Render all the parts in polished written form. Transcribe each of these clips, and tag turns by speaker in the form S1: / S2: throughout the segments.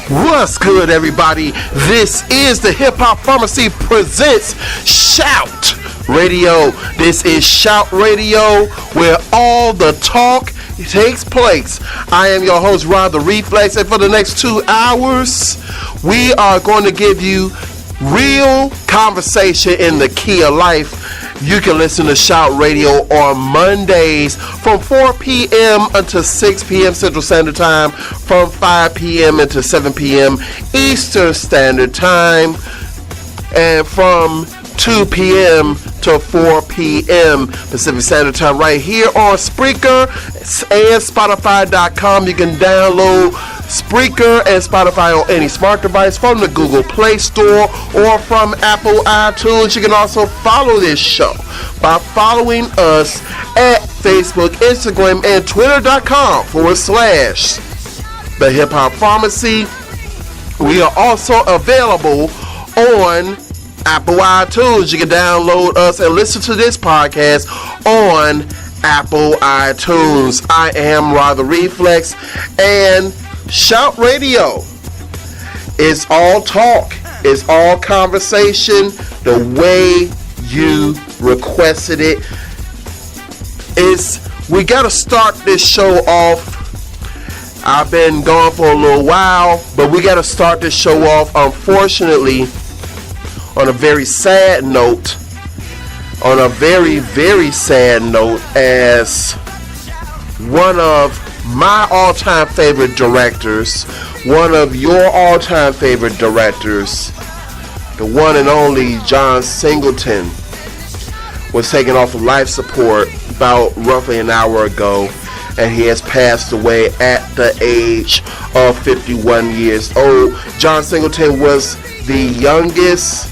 S1: What's good, everybody? This is the Hip Hop Pharmacy presents Shout Radio. This is Shout Radio, where all the talk takes place. I am your host, Rod the Reflex, and for the next 2 hours, we are going to give you real conversation in the key of life. You can listen to Shout Radio on Mondays from 4 p.m. until 6 p.m. Central Standard Time, from 5 p.m. until 7 p.m. Eastern Standard Time, and from 2 p.m. to 4 p.m. Pacific Standard Time, right here on Spreaker and Spotify.com. You can download Spreaker and Spotify on any smart device from the Google Play Store or from Apple iTunes. You can also follow this show by following us at Facebook, Instagram, and Twitter.com/The Hip Hop Pharmacy. We are also available on Apple iTunes. You can download us and listen to this podcast on Apple iTunes. I am Rod the Reflex, and Shout Radio is all talk, it's all conversation, the way you requested it. We got to start this show off. I've been gone for a little while, but we got to start this show off, unfortunately, on a very sad note. On a very, very sad note, as one of my all-time favorite directors, one of your all-time favorite directors, the one and only John Singleton, was taken off of life support about roughly an hour ago, and he has passed away at the age of 51 years old. John Singleton was the youngest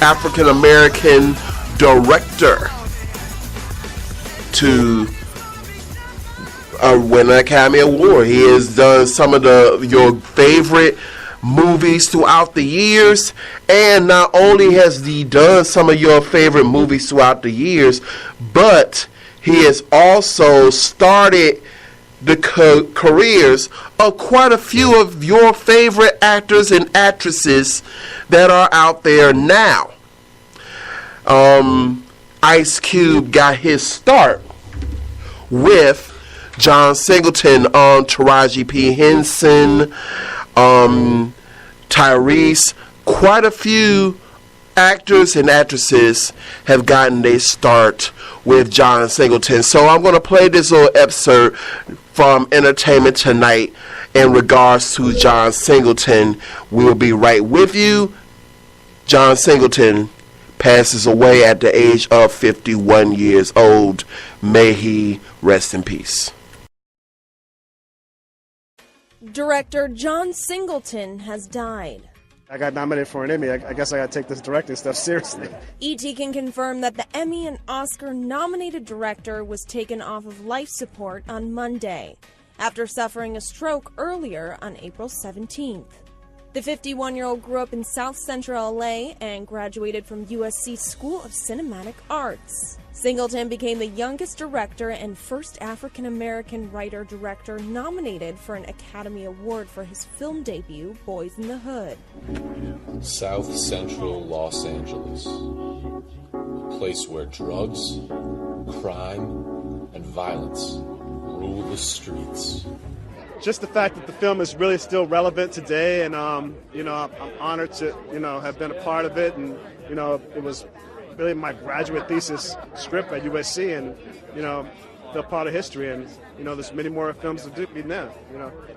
S1: African-American director to win an Academy Award. He has done some of your favorite movies throughout the years, and not only has he done some of your favorite movies throughout the years, but he has also started the careers of quite a few of your favorite actors and actresses that are out there now. Ice Cube got his start with John Singleton, Taraji P. Henson, Tyrese. Quite a few actors and actresses have gotten their start with John Singleton. So I'm going to play this little excerpt from Entertainment Tonight in regards to John Singleton. We will be right with you. John Singleton passes away at the age of 51 years old. May he rest in peace.
S2: Director John Singleton has died.
S3: I got nominated for an Emmy. I guess I got to take this directing stuff seriously.
S2: E.T. can confirm that the Emmy and Oscar-nominated director was taken off of life support on Monday after suffering a stroke earlier on April 17th. The 51-year-old grew up in South Central LA and graduated from USC School of Cinematic Arts. Singleton became the youngest director and first African-American writer-director nominated for an Academy Award for his film debut, Boys in the Hood.
S4: South Central Los Angeles, a place where drugs, crime, and violence rule the streets.
S3: Just the fact that the film is really still relevant today, and I'm honored to have been a part of it, and it was really my graduate thesis script at USC, and they're part of history, and there's many more films to do now.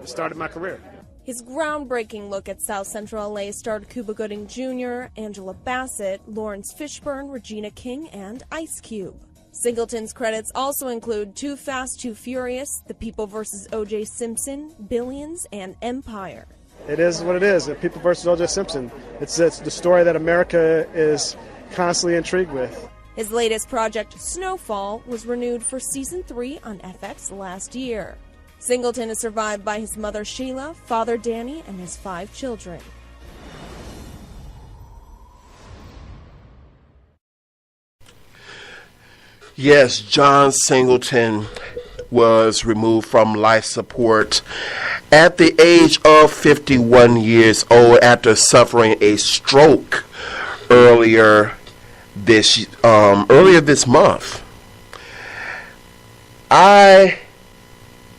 S3: It started my career.
S2: His groundbreaking look at South Central LA starred Cuba Gooding Jr., Angela Bassett, Lawrence Fishburne, Regina King, and Ice Cube. Singleton's credits also include Too Fast, Too Furious, The People vs. O.J. Simpson, Billions, and Empire.
S3: It is what it is. The People vs. O.J. Simpson. It's the story that America is constantly intrigued with.
S2: His latest project, Snowfall, was renewed for Season 3 on FX last year. Singleton is survived by his mother Sheila, father Danny, and his 5 children.
S1: Yes, John Singleton was removed from life support at the age of 51 years old after suffering a stroke earlier this month. I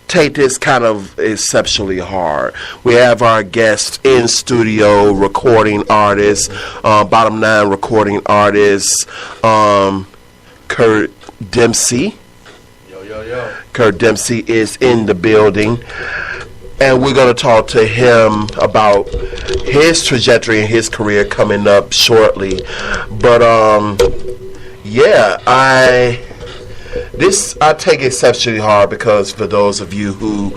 S1: take this kind of exceptionally hard. We have our guest in studio, recording artist, bottom 9 recording artist, Kurt Dempsey.
S5: Yo.
S1: Kurt Dempsey is in the building, and we're going to talk to him about his trajectory and his career coming up shortly. But I take exceptionally hard because for those of you who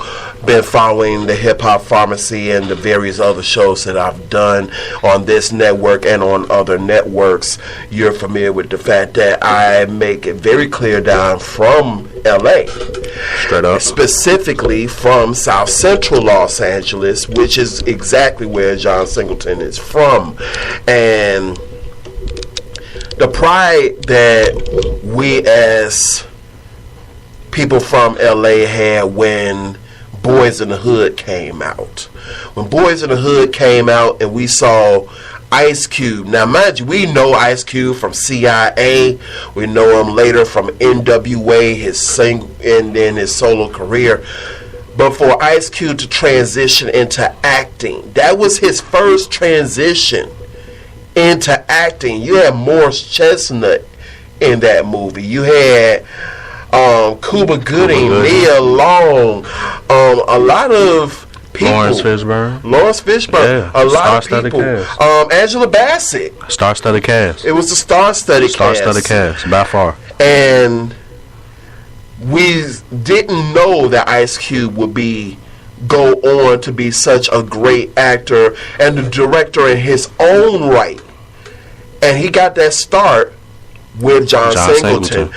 S1: been following the Hip Hop Pharmacy and the various other shows that I've done on this network and on other networks, you're familiar with the fact that I make it very clear down from LA.
S5: Straight up.
S1: Specifically from South Central Los Angeles, which is exactly where John Singleton is from. And the pride that we as people from LA had when Boys in the Hood came out. When Boys in the Hood came out and we saw Ice Cube. Now, mind you, we know Ice Cube from CIA. We know him later from NWA, his single, and then his solo career. But for Ice Cube to transition into acting, that was his first transition into acting. You had Morris Chestnut in that movie. You had Cuba Gooding, Nia Long, a lot of people.
S5: Lawrence Fishburne.
S1: Yeah, a lot of people. Angela Bassett.
S5: Star-studded cast.
S1: It was a star-studded cast.
S5: Star-studded cast, by far.
S1: And we didn't know that Ice Cube would go on to be such a great actor and a director in his own right. And he got that start with John Singleton.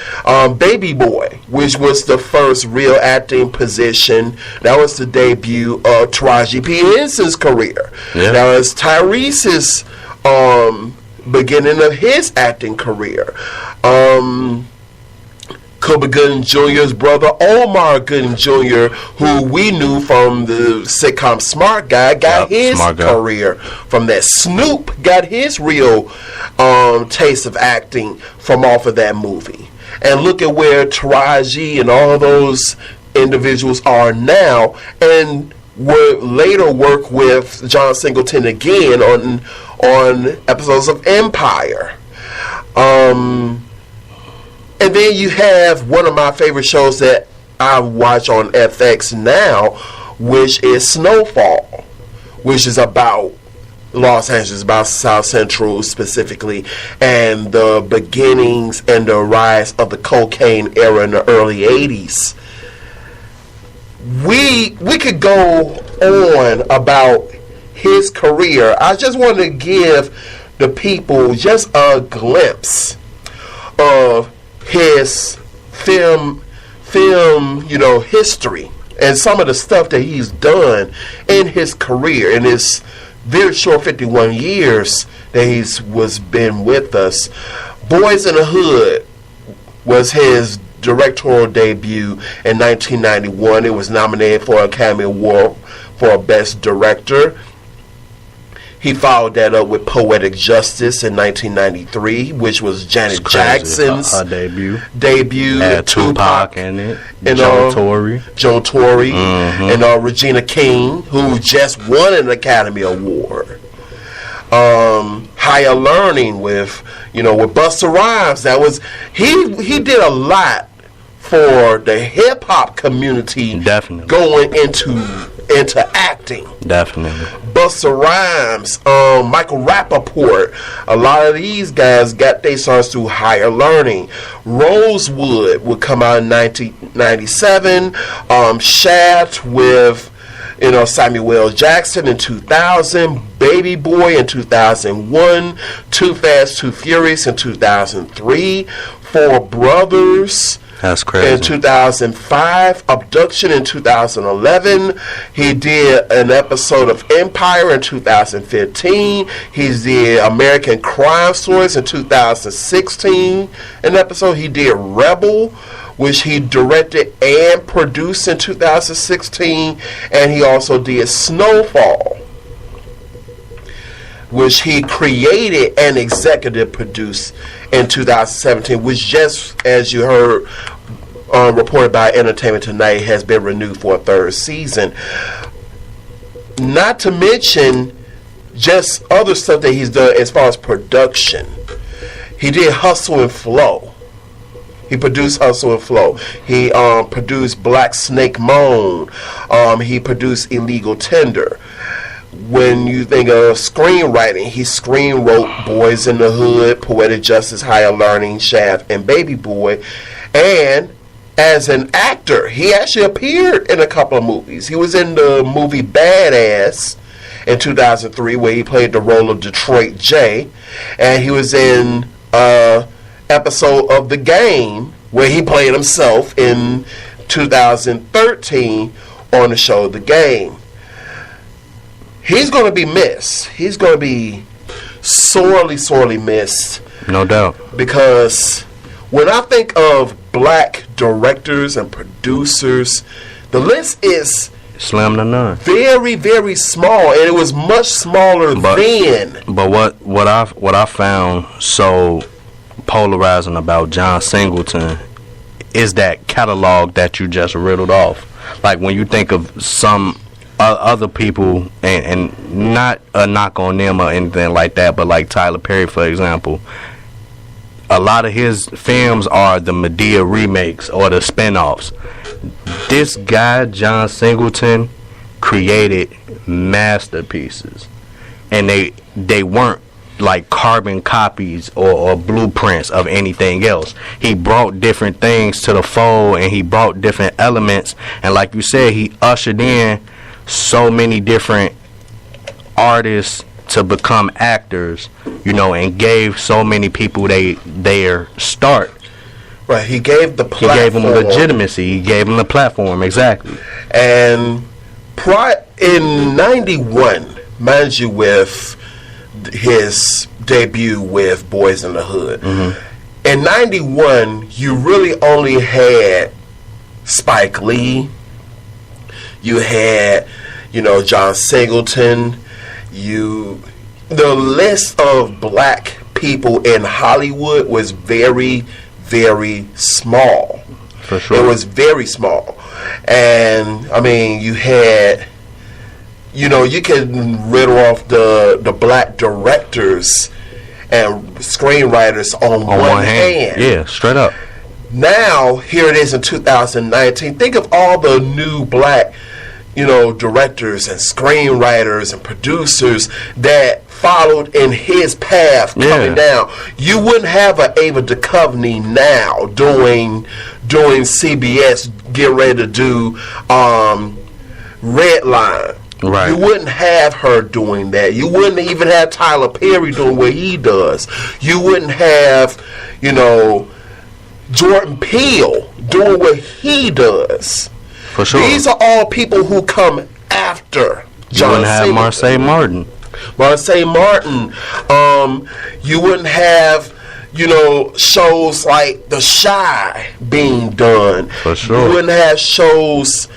S1: Baby Boy, which was the first real acting position. That was the debut of Taraji P. Henson's career.
S5: Yeah.
S1: That was Tyrese's beginning of his acting career. Cuba Gooding Jr.'s brother, Omar Gooding Jr., who we knew from the sitcom Smart Guy, got his career from that. Snoop got his real taste of acting from off of that movie. And look at where Taraji and all those individuals are now, and would later work with John Singleton again on episodes of Empire. And then you have one of my favorite shows that I watch on FX now, which is Snowfall, which is about Los Angeles, about South Central specifically, and the beginnings and the rise of the cocaine era in the early 80s. We could go on about his career. I just want to give the people just a glimpse of his film, history and some of the stuff that he's done in his career in his very short 51 years that he's been with us. Boys in the Hood was his directorial debut in 1991. It was nominated for an Academy Award for Best Director. He followed that up with Poetic Justice in 1993, which was Janet Jackson's
S5: debut.
S1: Had
S5: Tupac in it. Joe Torre.
S1: Mm-hmm. And Regina King, who just won an Academy Award. Higher Learning with Busta Rhymes. That was he did a lot for the hip hop community.
S5: Definitely.
S1: Going into acting.
S5: Definitely.
S1: Busta Rhymes, Michael Rappaport, a lot of these guys got their starts through Higher Learning. Rosewood would come out in 1997. Shaft with Samuel L. Jackson in 2000. Baby Boy in 2001. Too Fast, Too Furious in 2003. Four Brothers.
S5: That's crazy.
S1: In 2005, Abduction in 2011. He did an episode of Empire in 2015. He did American Crime Stories in 2016. An episode. He did Rebel which he directed and produced in 2016, and he also did Snowfall, which he created and executive produced in 2017, which, just as you heard reported by Entertainment Tonight, has been renewed for a third season. Not to mention just other stuff that he's done as far as production. He did Hustle and Flow. He produced Hustle and Flow. He produced Black Snake Moan. He produced Illegal Tender. When you think of screenwriting, he screenwrote Boys in the Hood, Poetic Justice, Higher Learning, Shaft, and Baby Boy. And as an actor, he actually appeared in a couple of movies. He was in the movie Badass in 2003, where he played the role of Detroit J. And he was in an episode of The Game, where he played himself in 2013 on the show The Game. He's going to be missed. He's going to be sorely, sorely missed.
S5: No doubt.
S1: Because when I think of black directors and producers, the list is
S5: slim to none.
S1: Very, very small, and it was much smaller then.
S5: But what I found so polarizing about John Singleton is that catalog that you just riddled off. Like when you think of some other people, and not a knock on them or anything like that, but like Tyler Perry, for example, a lot of his films are the Medea remakes or the spin-offs. This guy, John Singleton, created masterpieces, and they weren't like carbon copies or blueprints of anything else. He brought different things to the fold, and he brought different elements, and like you said, he ushered in so many different artists to become actors, and gave so many people their start.
S1: Right, he gave the platform.
S5: He gave them legitimacy. He gave them the platform, exactly.
S1: And in 91, mind you, with his debut with Boys in the Hood, in 91, you really only had Spike Lee. You had, John Singleton. The list of black people in Hollywood was very, very small.
S5: For sure.
S1: It was very small. And, I mean, you had, you can riddle off the black directors and screenwriters on one hand.
S5: Yeah, straight up.
S1: Now, here it is in 2019. Think of all the new black directors and screenwriters and producers that followed in his path coming down. You wouldn't have an Ava DuChovny now doing CBS, getting ready to do Redline.
S5: Right.
S1: You wouldn't have her doing that. You wouldn't even have Tyler Perry doing what he does. You wouldn't have, Jordan Peele doing what he does.
S5: For sure.
S1: These are all people who come after John
S5: You wouldn't have Marseille Martin.
S1: You wouldn't have, shows like The Chi being done.
S5: For sure.
S1: You wouldn't have shows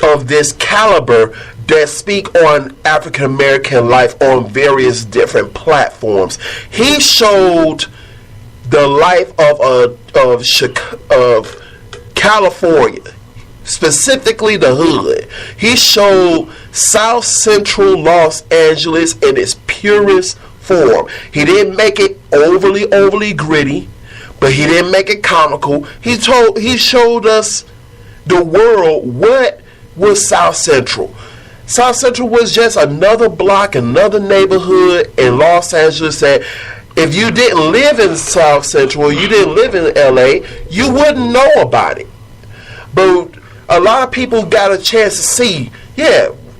S1: of this caliber that speak on African American life on various different platforms. He showed the life of California, specifically the hood. He showed South Central Los Angeles in its purest form. He didn't make it overly gritty, but he didn't make it comical. He showed us the world what was South Central. South Central was just another block, another neighborhood in Los Angeles that if you didn't live in South Central, you didn't live in LA, you wouldn't know about it. But a lot of people got a chance to see,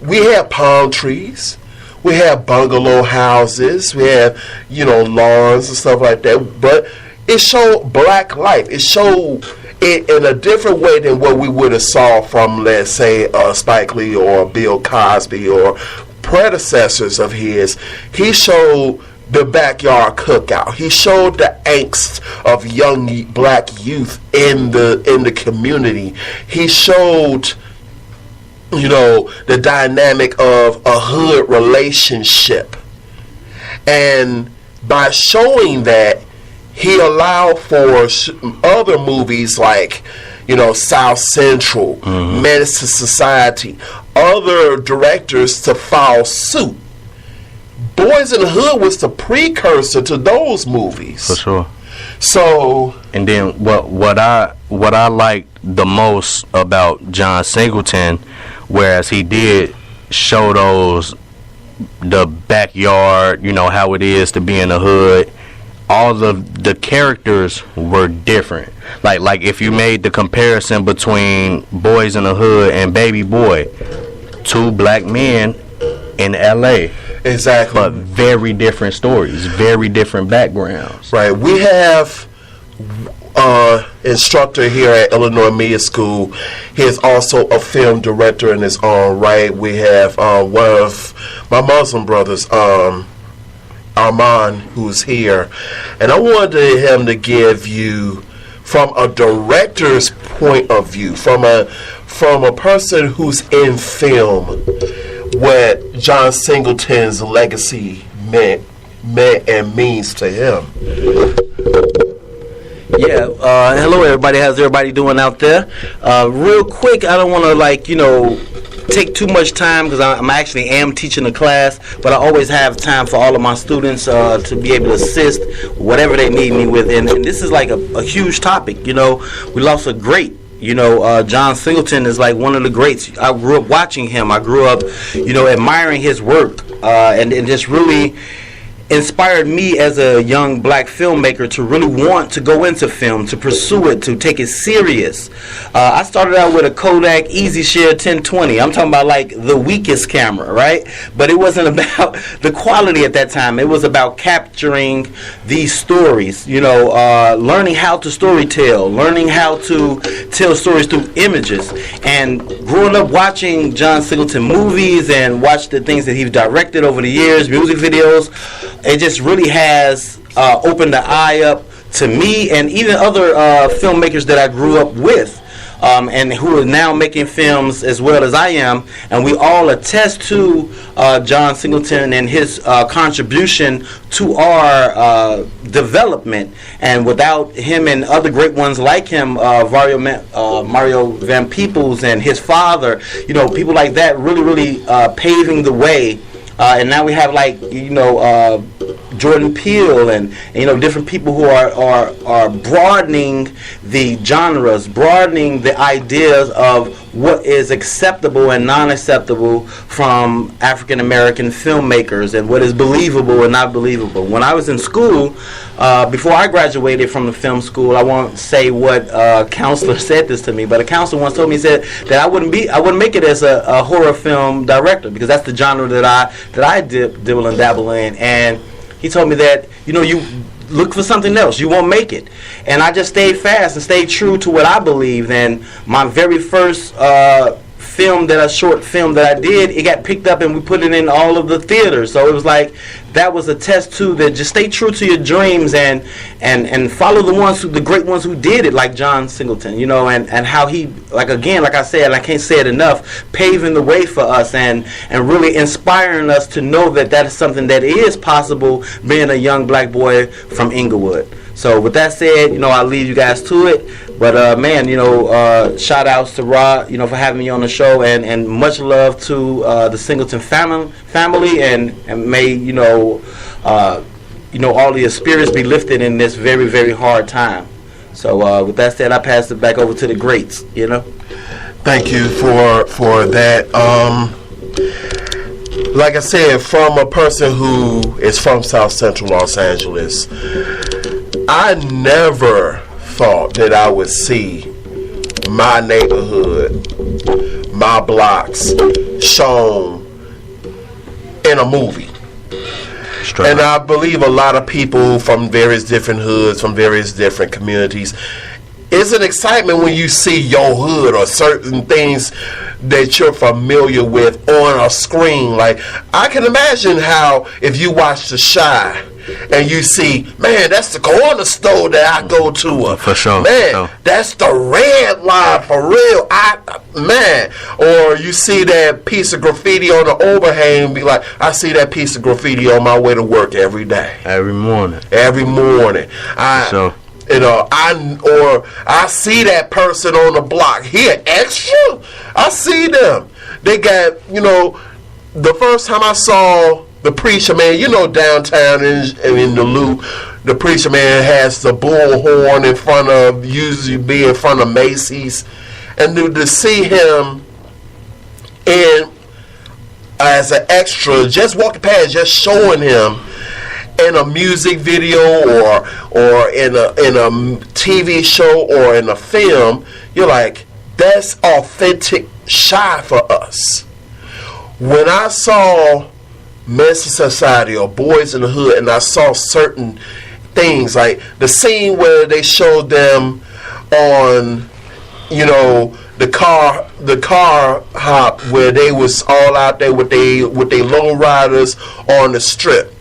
S1: we have palm trees, we have bungalow houses, we have, lawns and stuff like that. But it showed black life. It showed it in a different way than what we would have saw from, let's say, Spike Lee or Bill Cosby or predecessors of his. He showed the backyard cookout. He showed the angst of young black youth in the community. He showed, the dynamic of a hood relationship. And by showing that, he allowed for other movies like, South Central, Menace to Society, other directors to follow suit. Boys in the Hood was the precursor to those movies.
S5: For sure.
S1: So,
S5: and then what I liked the most about John Singleton, whereas he did show the backyard, how it is to be in the hood, all of the characters were different. Like if you made the comparison between Boys in the Hood and Baby Boy, two black men in LA.
S1: Exactly.
S5: But very different stories, very different backgrounds.
S1: Right. We have instructor here at Illinois Media School. He is also a film director in his own right. We have one of my Muslim brothers, Armand, who's here. And I wanted him to give you, from a director's point of view, from a person who's in film, what John Singleton's legacy meant and means to him.
S6: Yeah, hello everybody. How's everybody doing out there? Real quick, I don't want to take too much time because I'm actually teaching a class, but I always have time for all of my students to be able to assist whatever they need me with. And this is like a huge topic. We lost a great. John Singleton is like one of the greats. I grew up watching him. I grew up, admiring his work, and just really inspired me as a young black filmmaker to really want to go into film, to pursue it, to take it serious. I started out with a Kodak EasyShare 1020. I'm talking about like the weakest camera, right? But it wasn't about the quality at that time. It was about capturing these stories, learning how to storytell, learning how to tell stories through images. And growing up watching John Singleton movies and watch the things that he's directed over the years, music videos, it just really has opened the eye up to me and even other filmmakers that I grew up with, and who are now making films as well as I am. And we all attest to John Singleton and his contribution to our development. And without him and other great ones like him, Mario Van Peebles and his father, people like that really paving the way. And now we have Jordan Peele and different people who are broadening the genres, broadening the ideas of what is acceptable and non-acceptable from African American filmmakers and what is believable and not believable. When I was in school, before I graduated from the film school, I won't say what counselor said this to me, but a counselor once told me, said that I wouldn't make it as a horror film director because that's the genre that I dibble and dabble in. And he told me that you look for something else, you won't make it. And I just stayed fast and stayed true to what I believed. And my very first short film that I did, it got picked up and we put it in all of the theaters. So it was like that was a test too, that just stay true to your dreams and follow the great ones who did it, like John Singleton, and how he, like I said, I can't say it enough, paving the way for us and really inspiring us to know that is something that is possible, being a young black boy from Inglewood. So with that said, I'll leave you guys to it. But shout outs to Rod, for having me on the show, and much love to the Singleton family, and may all the spirits be lifted in this very, very hard time. So with that said, I pass it back over to the greats.
S1: Thank you for that. Like I said, from a person who is from South Central Los Angeles, I never thought that I would see my neighborhood, my blocks shown in a movie. And I believe a lot of people from various different hoods, from various different communities, it's an excitement when you see your hood or certain things that you're familiar with on a screen. Like, I can imagine how if you watch The Chi and you see, man, that's the corner store that I go to.
S5: For sure.
S1: Man, that's the red line for real. Man. Or you see that piece of graffiti on the overhang and be like, I see that piece of graffiti on my way to work every day.
S5: Every morning.
S1: Every morning.
S5: So.
S1: I see that person on the block. He an extra? I see them. They got, the first time I saw the Preacher Man, downtown in the Loop, the Preacher Man has the bullhorn usually be in front of Macy's. And to see him as an extra, just walking past, just showing him in a music video or in a TV show or in a film, you're like, that's authentic Shy for us. When I saw Menace to Society or Boys in the Hood, and I saw certain things like the scene where they showed them on, the car hop where they was all out there with they low riders on the strip.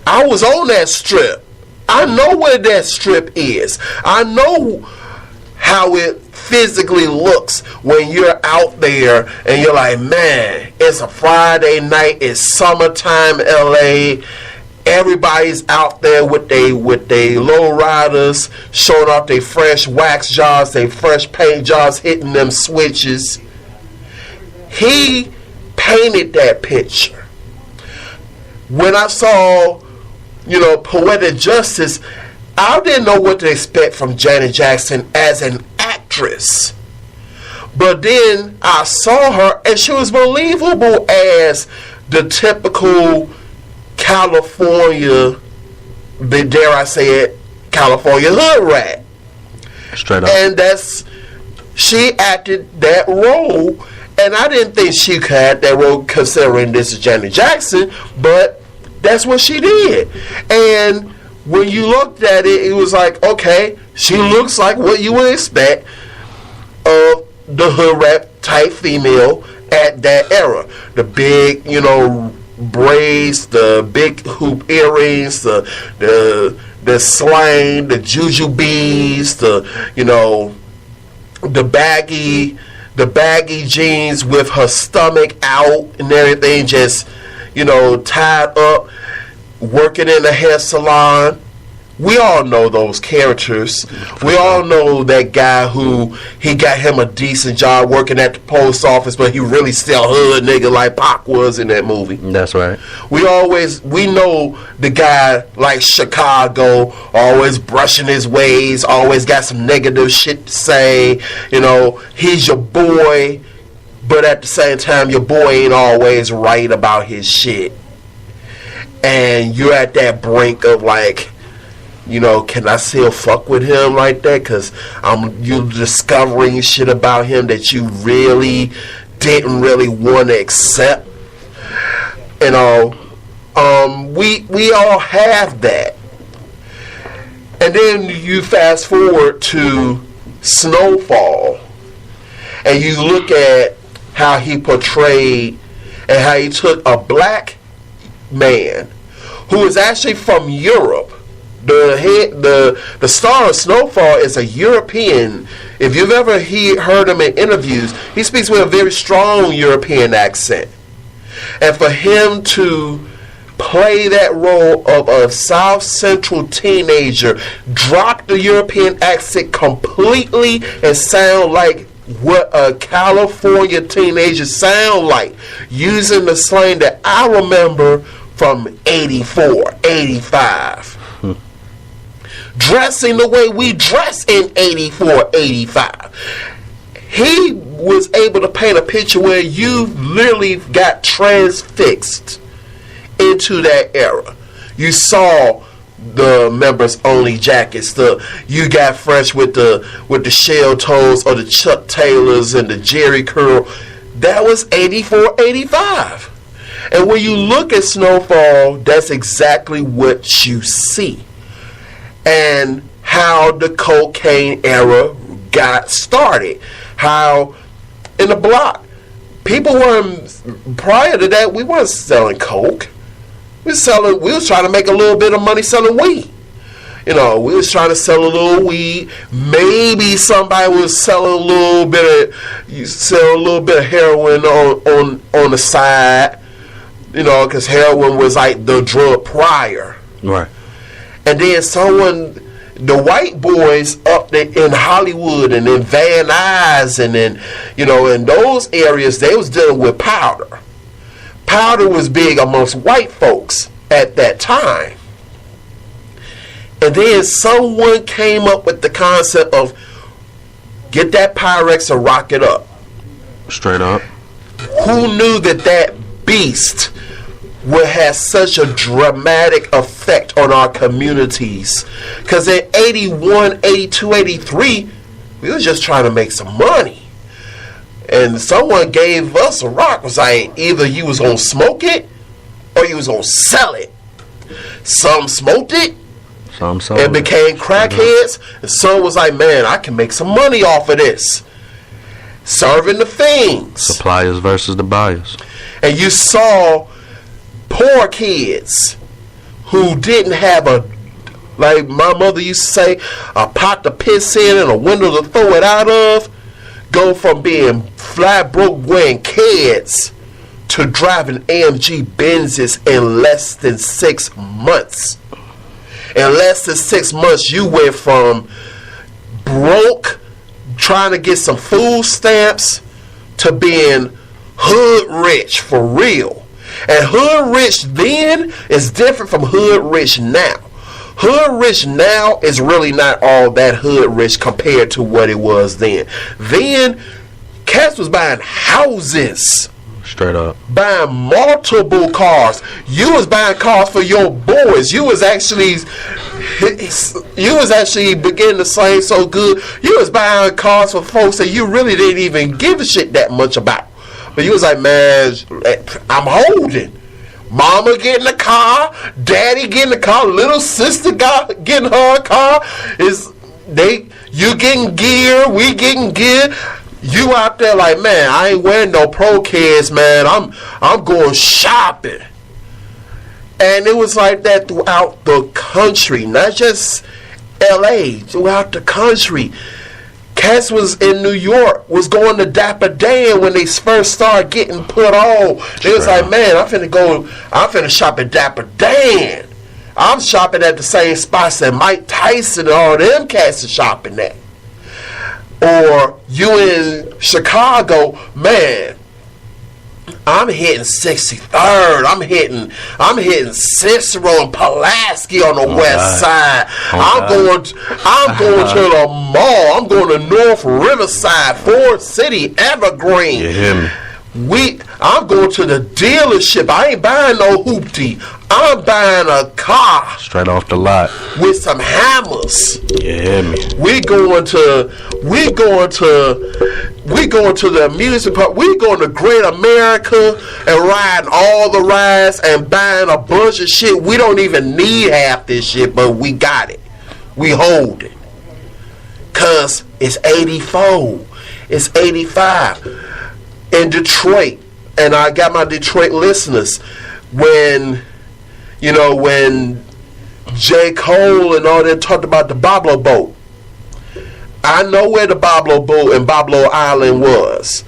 S1: I was on that strip. I know where that strip is. I know how it physically looks when you're out there and you're like, man, it's a Friday night, it's summertime LA. Everybody's out there with they low riders, showing off their fresh wax jobs, their fresh paint jobs, hitting them switches. He painted that picture. When I saw, Poetic Justice, I didn't know what to expect from Janet Jackson as an actress. But then I saw her, and she was believable as the typical California, dare I say it, California hood rat.
S5: Straight up.
S1: And she acted that role, and I didn't think she could have that role considering this is Janet Jackson, but that's what she did. And when you looked at it, it was like, okay, she looks like what you would expect of the hood rat type female at that era. The big, braids, the big hoop earrings, the slang, the juju beads, the baggy jeans with her stomach out and everything, just tied up, working in a hair salon. We all know those characters. We all know that guy who he got him a decent job working at the post office, but he really still hood nigga like Pac was in that movie.
S5: That's right.
S1: We know the guy like Chicago, always brushing his ways, always got some negative shit to say. He's your boy, but at the same time, your boy ain't always right about his shit. And you're at that brink of like, can I still fuck with him like that? Because you're discovering shit about him that you really didn't really want to accept. We all have that. And then you fast forward to Snowfall, and you look at how he portrayed and how he took a black man who is actually from Europe. The star of Snowfall is a European. If you've ever heard him in interviews, he speaks with a very strong European accent. And for him to play that role of a South Central teenager, drop the European accent completely and sound like what a California teenager sound like, using the slang that I remember from 84, 85. Dressing the way we dress in 84, 85. He was able to paint a picture where you literally got transfixed into that era. You saw the members only jackets, you got fresh with the shell toes or the Chuck Taylors and the Jerry curl. That was 84, 85. And when you look at Snowfall, that's exactly what you see. And how the cocaine era got started. How in the block, people weren't, prior to that, we weren't selling coke. We was trying to make a little bit of money selling weed. We was trying to sell a little weed. Maybe somebody was selling a little bit of heroin on the side. Because heroin was like the drug prior.
S5: Right.
S1: And then the white boys up there in Hollywood and in Van Nuys and in those areas, they was dealing with powder. Powder was big amongst white folks at that time. And then someone came up with the concept of get that Pyrex and rock it up.
S5: Straight up.
S1: Who knew that beast would have such a dramatic effect on our communities? Because in 81, 82, 83, we was just trying to make some money. And someone gave us a rock. Was like, either you was going to smoke it or you was going to sell it. Some smoked it and became crackheads. And some was like, man, I can make some money off of this. Serving the fiends.
S5: Suppliers versus the buyers.
S1: And you saw poor kids who didn't have like my mother used to say, a pot to piss in and a window to throw it out of, go from being flat broke wearing kids to driving AMG Benzes in less than 6 months. In less than 6 months, you went from broke, trying to get some food stamps, to being hood rich for real. And hood rich then is different from hood rich now. Hood rich now is really not all that hood rich compared to what it was then. Then, cats was buying houses.
S5: Straight up.
S1: Buying multiple cars. You was buying cars for your boys. You was actually beginning to sing so good. You was buying cars for folks that you really didn't even give a shit that much about. But you was like, man, I'm holding. Mama getting a car, daddy getting a car, little sister getting her a car. You getting gear, we getting gear. You out there like, man, I ain't wearing no pro kids, man. I'm going shopping. And it was like that throughout the country, not just LA, throughout the country. Cats was in New York, was going to Dapper Dan when they first started getting put on. They was like, man, I'm finna shop at Dapper Dan. I'm shopping at the same spots that Mike Tyson and all them cats are shopping at. Or you in Chicago, man, I'm hitting 63rd. I'm hitting Cicero and Pulaski on the west side. I'm going to the mall. I'm going to North Riverside, Ford City, Evergreen.
S5: You hear me?
S1: I'm going to the dealership. I ain't buying no hoopty. I'm buying a car
S5: straight off the lot
S1: with some hammers.
S5: You hear me?
S1: We going to the amusement park. We going to Great America and riding all the rides and buying a bunch of shit. We don't even need half this shit, but we got it. We hold it. Cause it's 84. It's 85. In Detroit, and I got my Detroit listeners, when J. Cole and all that talked about the Boblo boat, I know where the Boblo boat and Boblo Island was,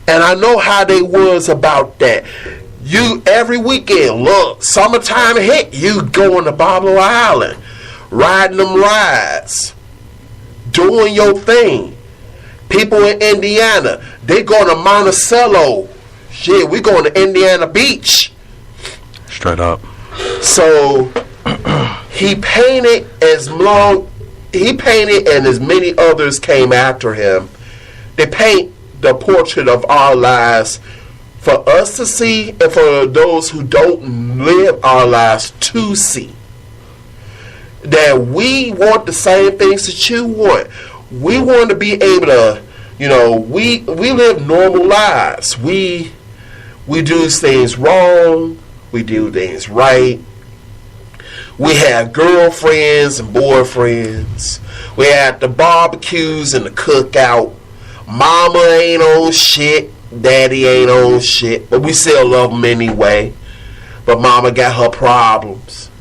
S1: and I know how they was about that. You every weekend, look, summertime hit, you going to Boblo Island, riding them rides, doing your thing. People in Indiana, they going to Monticello. Shit, we going to Indiana Beach.
S5: Straight up.
S1: So he painted and as many others came after him. They paint the portrait of our lives for us to see and for those who don't live our lives to see. That we want the same things that you want. We want to be able to, we live normal lives. We do things wrong. We do things right. We have girlfriends and boyfriends. We have the barbecues and the cookout. Mama ain't on shit. Daddy ain't on shit. But we still love them anyway. but mama got her problems.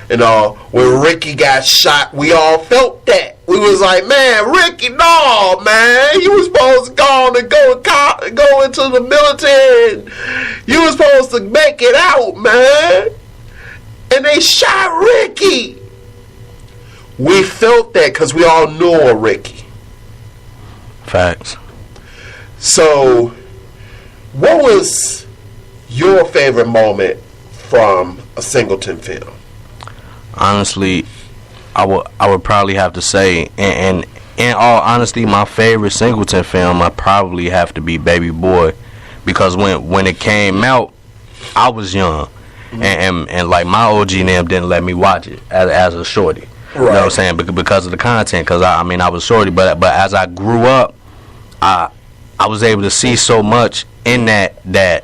S1: You know, when Ricky got shot, we all felt that. We was like, man, Ricky, no, man. You was supposed to go on and go into the military. And you was supposed to make it out, man. And they shot Ricky. We felt that because we all knew a Ricky.
S5: Facts.
S1: So, what was your favorite moment from a Singleton film?
S5: Honestly, I would probably have to say, and in all honesty, my favorite Singleton film I probably have to be Baby Boy, because when it came out, I was young, and like my OG and them didn't let me watch it as a shorty. Right. You know what I'm saying? Because of the content. Because I was shorty, but as I grew up, I was able to see so much in that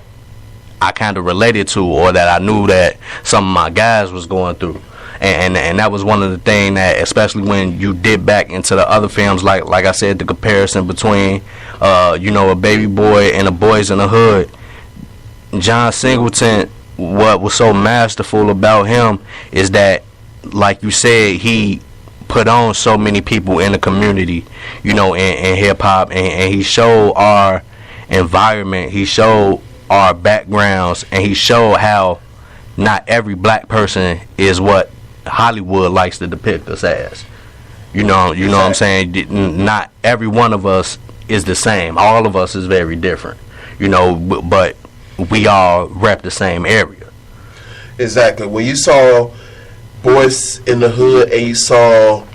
S5: I kind of related to, or that I knew that some of my guys was going through. And that was one of the things that, especially when you dip back into the other films, like I said, the comparison between, a Baby Boy and a Boys in the Hood. John Singleton, what was so masterful about him is that, like you said, he put on so many people in the community, in hip hop, and he showed our environment, he showed our backgrounds, and he showed how not every black person is what Hollywood likes to depict us as. You know what I'm saying? Not every one of us is the same. All of us is very different. But we all rep the same area.
S1: Exactly. When you saw Boys in the Hood and you saw,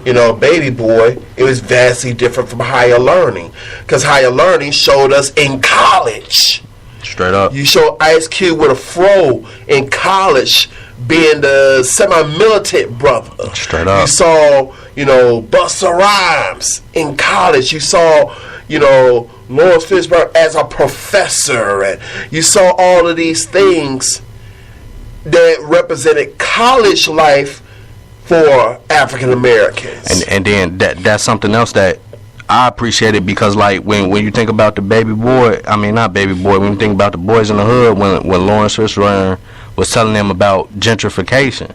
S1: Baby Boy, it was vastly different from Higher Learning, because Higher Learning showed us in college.
S5: Straight up.
S1: You show Ice Cube with a fro in college, being the semi-militant brother.
S5: Straight up.
S1: You saw, Busta Rhymes in college. You saw, Lawrence Fishburne as a professor. And you saw all of these things that represented college life for African Americans.
S5: And then that's something else that I appreciate it, because like when you think about the Baby Boy, not Baby Boy, when you think about the Boys in the Hood, when Lawrence Fishburne was telling them about gentrification,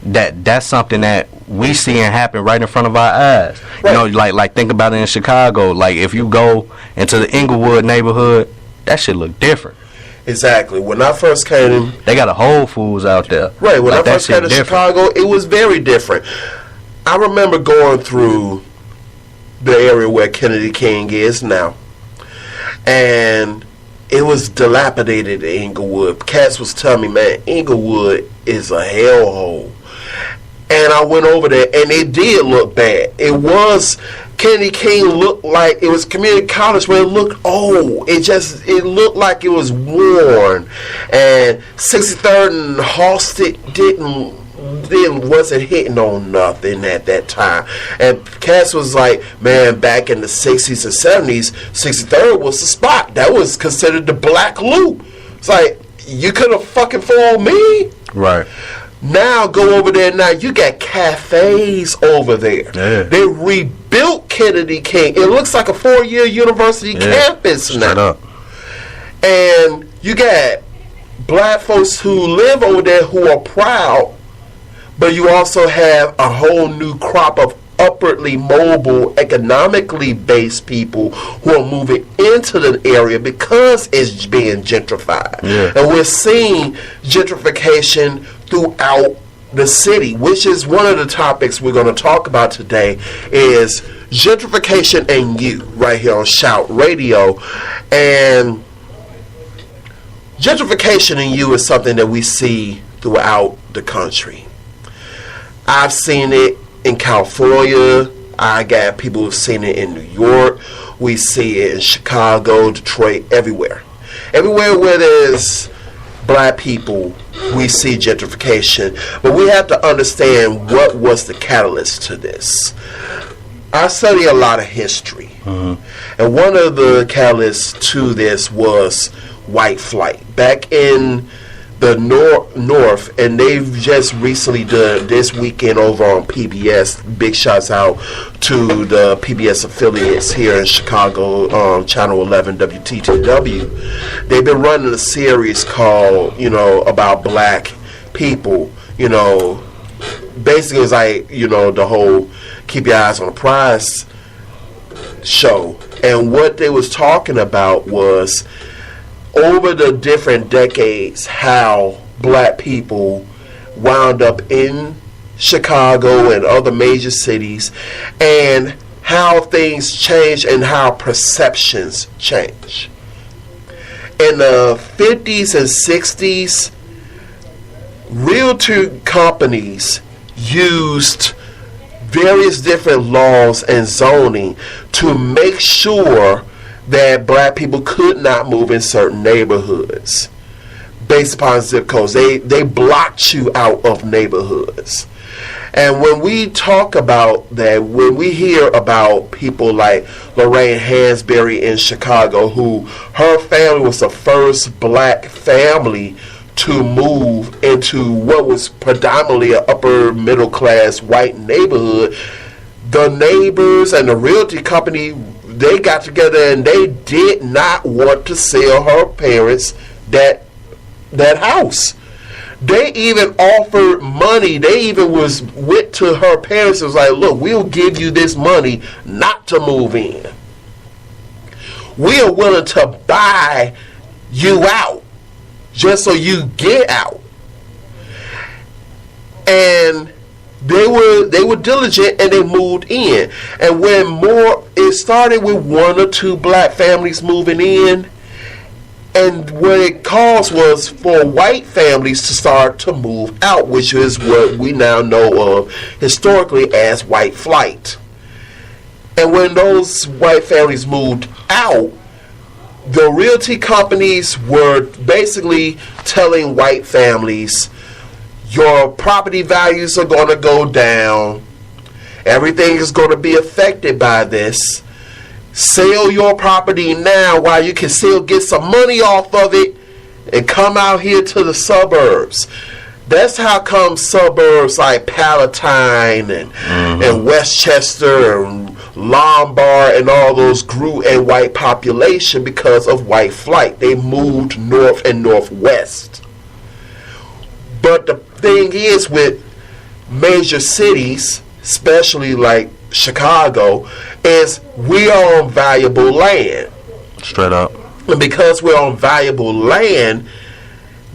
S5: that's something that we seeing happen right in front of our eyes. Right. Like think about it in Chicago. Like if you go into the Inglewood neighborhood, that shit look different.
S1: Exactly. When I first came,
S5: they got a Whole Foods out there.
S1: Right. When I first came to Chicago, it was very different. I remember going through the area where Kennedy King is now, and it was dilapidated in Inglewood. Cats was telling me, man, Inglewood is a hellhole. And I went over there, and it did look bad. It was, Kennedy King looked like, it was community college, but it looked old. It looked like it was worn. And 63rd and Halsted wasn't hitting on nothing at that time. And Cass was like, man, back in the 60s and 70s, 63rd was the spot. That was considered the black loop. It's like, you could have fucking fooled me.
S5: Right.
S1: Now go over there. Now you got cafes over there. Yeah. They rebuilt Kennedy King. It looks like a 4-year university campus now. Up. And you got black folks who live over there who are proud, but you also have a whole new crop of upwardly mobile, economically based people who are moving into the area because it's being gentrified. Yeah. And we're seeing gentrification throughout the city, which is one of the topics we're going to talk about today, is gentrification and you, right here on Shout Radio. And gentrification and you is something that we see throughout the country. I've seen it in California. I got people who've seen it in New York. We see it in Chicago, Detroit, everywhere. Everywhere where there's black people, we see gentrification. But we have to understand what was the catalyst to this. I study a lot of history. And one of the catalysts to this was white flight. Back in the North, and they've just recently done this weekend over on PBS. Big shouts out to the PBS affiliates here in Chicago, Channel 11 WTTW. They've been running a series called, about black people. Basically it's like, the whole Keep Your Eyes on the Prize show. And what they was talking about was over the different decades how black people wound up in Chicago and other major cities, and how things change and how perceptions change. In the 50s and 60s, realtor companies used various different laws and zoning to make sure that black people could not move in certain neighborhoods based upon zip codes. They blocked you out of neighborhoods. And when we talk about that, when we hear about people like Lorraine Hansberry in Chicago, who her family was the first black family to move into what was predominantly an upper middle class white neighborhood, the neighbors and the realty company, they got together and they did not want to sell her parents that house. They even offered money. They even went to her parents and was like, look, we'll give you this money not to move in. We are willing to buy you out just so you get out. And they were diligent and they moved in. And it started with one or two black families moving in, and what it caused was for white families to start to move out, which is what we now know of historically as white flight. And when those white families moved out, the realty companies were basically telling white families, your property values are going to go down. Everything is going to be affected by this. Sell your property now while you can still get some money off of it and come out here to the suburbs. That's how come suburbs like Palatine and Westchester and Lombard and all those grew a white population because of white flight. They moved north and northwest. But the thing is with major cities, especially like Chicago, is we are on valuable land.
S5: Straight up.
S1: And because we're on valuable land,